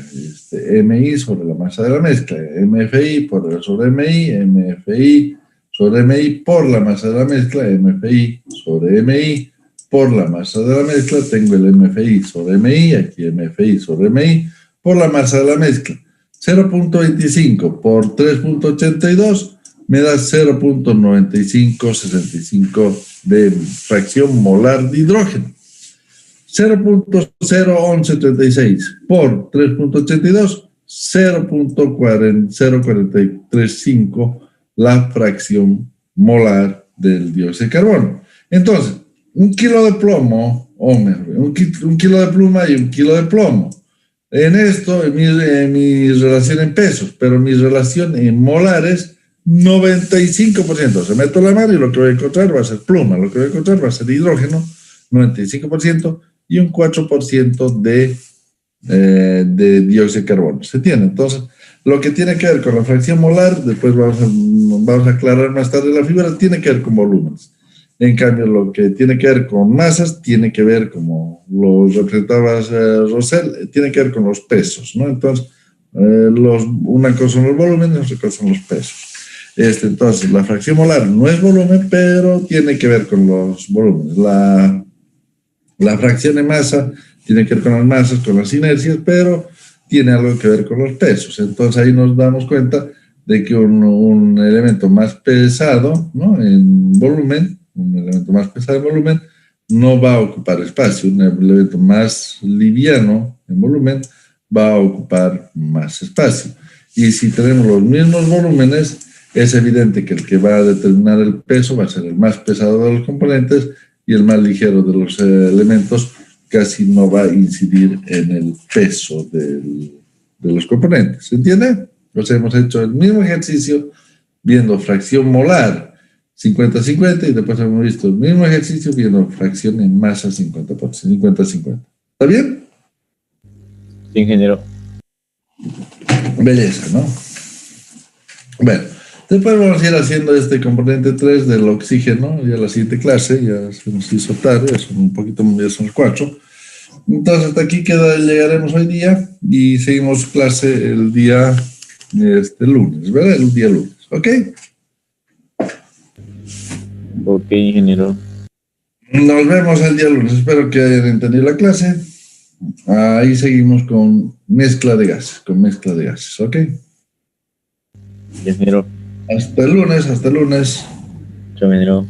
S1: MI sobre la masa de la mezcla, MFI sobre MI, MFI sobre MI por la masa de la mezcla, MFI sobre MI por la masa de la mezcla, tengo el MFI sobre MI, aquí MFI sobre MI por la masa de la mezcla. 0,25 por 3,82 me da 0,9565 de fracción molar de hidrógeno. 0,01136 por 3,82, 0,0435 la fracción molar del dióxido de carbono. Entonces, 1 kilo de plomo, un kilo de pluma y 1 kilo de plomo. En esto, en mi relación en pesos, pero mi relación en molares 95%. Se meto la mar y lo que voy a encontrar va a ser pluma, lo que voy a encontrar va a ser hidrógeno, 95%, y un 4% de dióxido de carbono. ¿Se entiende? Entonces, lo que tiene que ver con la fracción molar, después vamos a aclarar más tarde la figura, tiene que ver con volúmenes. En cambio, lo que tiene que ver con masas, tiene que ver, como lo representaba Rosell, tiene que ver con los pesos, ¿no? Entonces, una cosa son los volúmenes, otra cosa son los pesos. Entonces, la fracción molar no es volumen, pero tiene que ver con los volúmenes. La fracción de masa tiene que ver con las masas, con las inercias, pero tiene algo que ver con los pesos. Entonces, ahí nos damos cuenta de que un elemento más pesado, ¿no?, en volumen, un elemento más pesado en volumen, no va a ocupar espacio. Un elemento más liviano en volumen va a ocupar más espacio. Y si tenemos los mismos volúmenes, es evidente que el que va a determinar el peso va a ser el más pesado de los componentes y el más ligero de los elementos casi no va a incidir en el peso de los componentes. ¿Se entiende? Pues hemos hecho el mismo ejercicio viendo fracción molar 50-50 y después hemos visto el mismo ejercicio viendo fracción en masa 50-50. ¿Está bien?
S3: Sí, ingeniero.
S1: Belleza, ¿no? Bueno, después vamos a ir haciendo este componente 3 del oxígeno, ya la siguiente clase, ya se nos hizo tarde, ya son un poquito, ya son las 4. Entonces hasta aquí llegaremos hoy día y seguimos clase el día lunes, ¿verdad? El día lunes, ¿ok?
S3: Ok, ingeniero.
S1: Nos vemos el día lunes, espero que hayan entendido la clase. Ahí seguimos con mezcla de gases, ¿ok?
S3: Ingeniero.
S1: Hasta el lunes.
S3: Chao, ingeniero.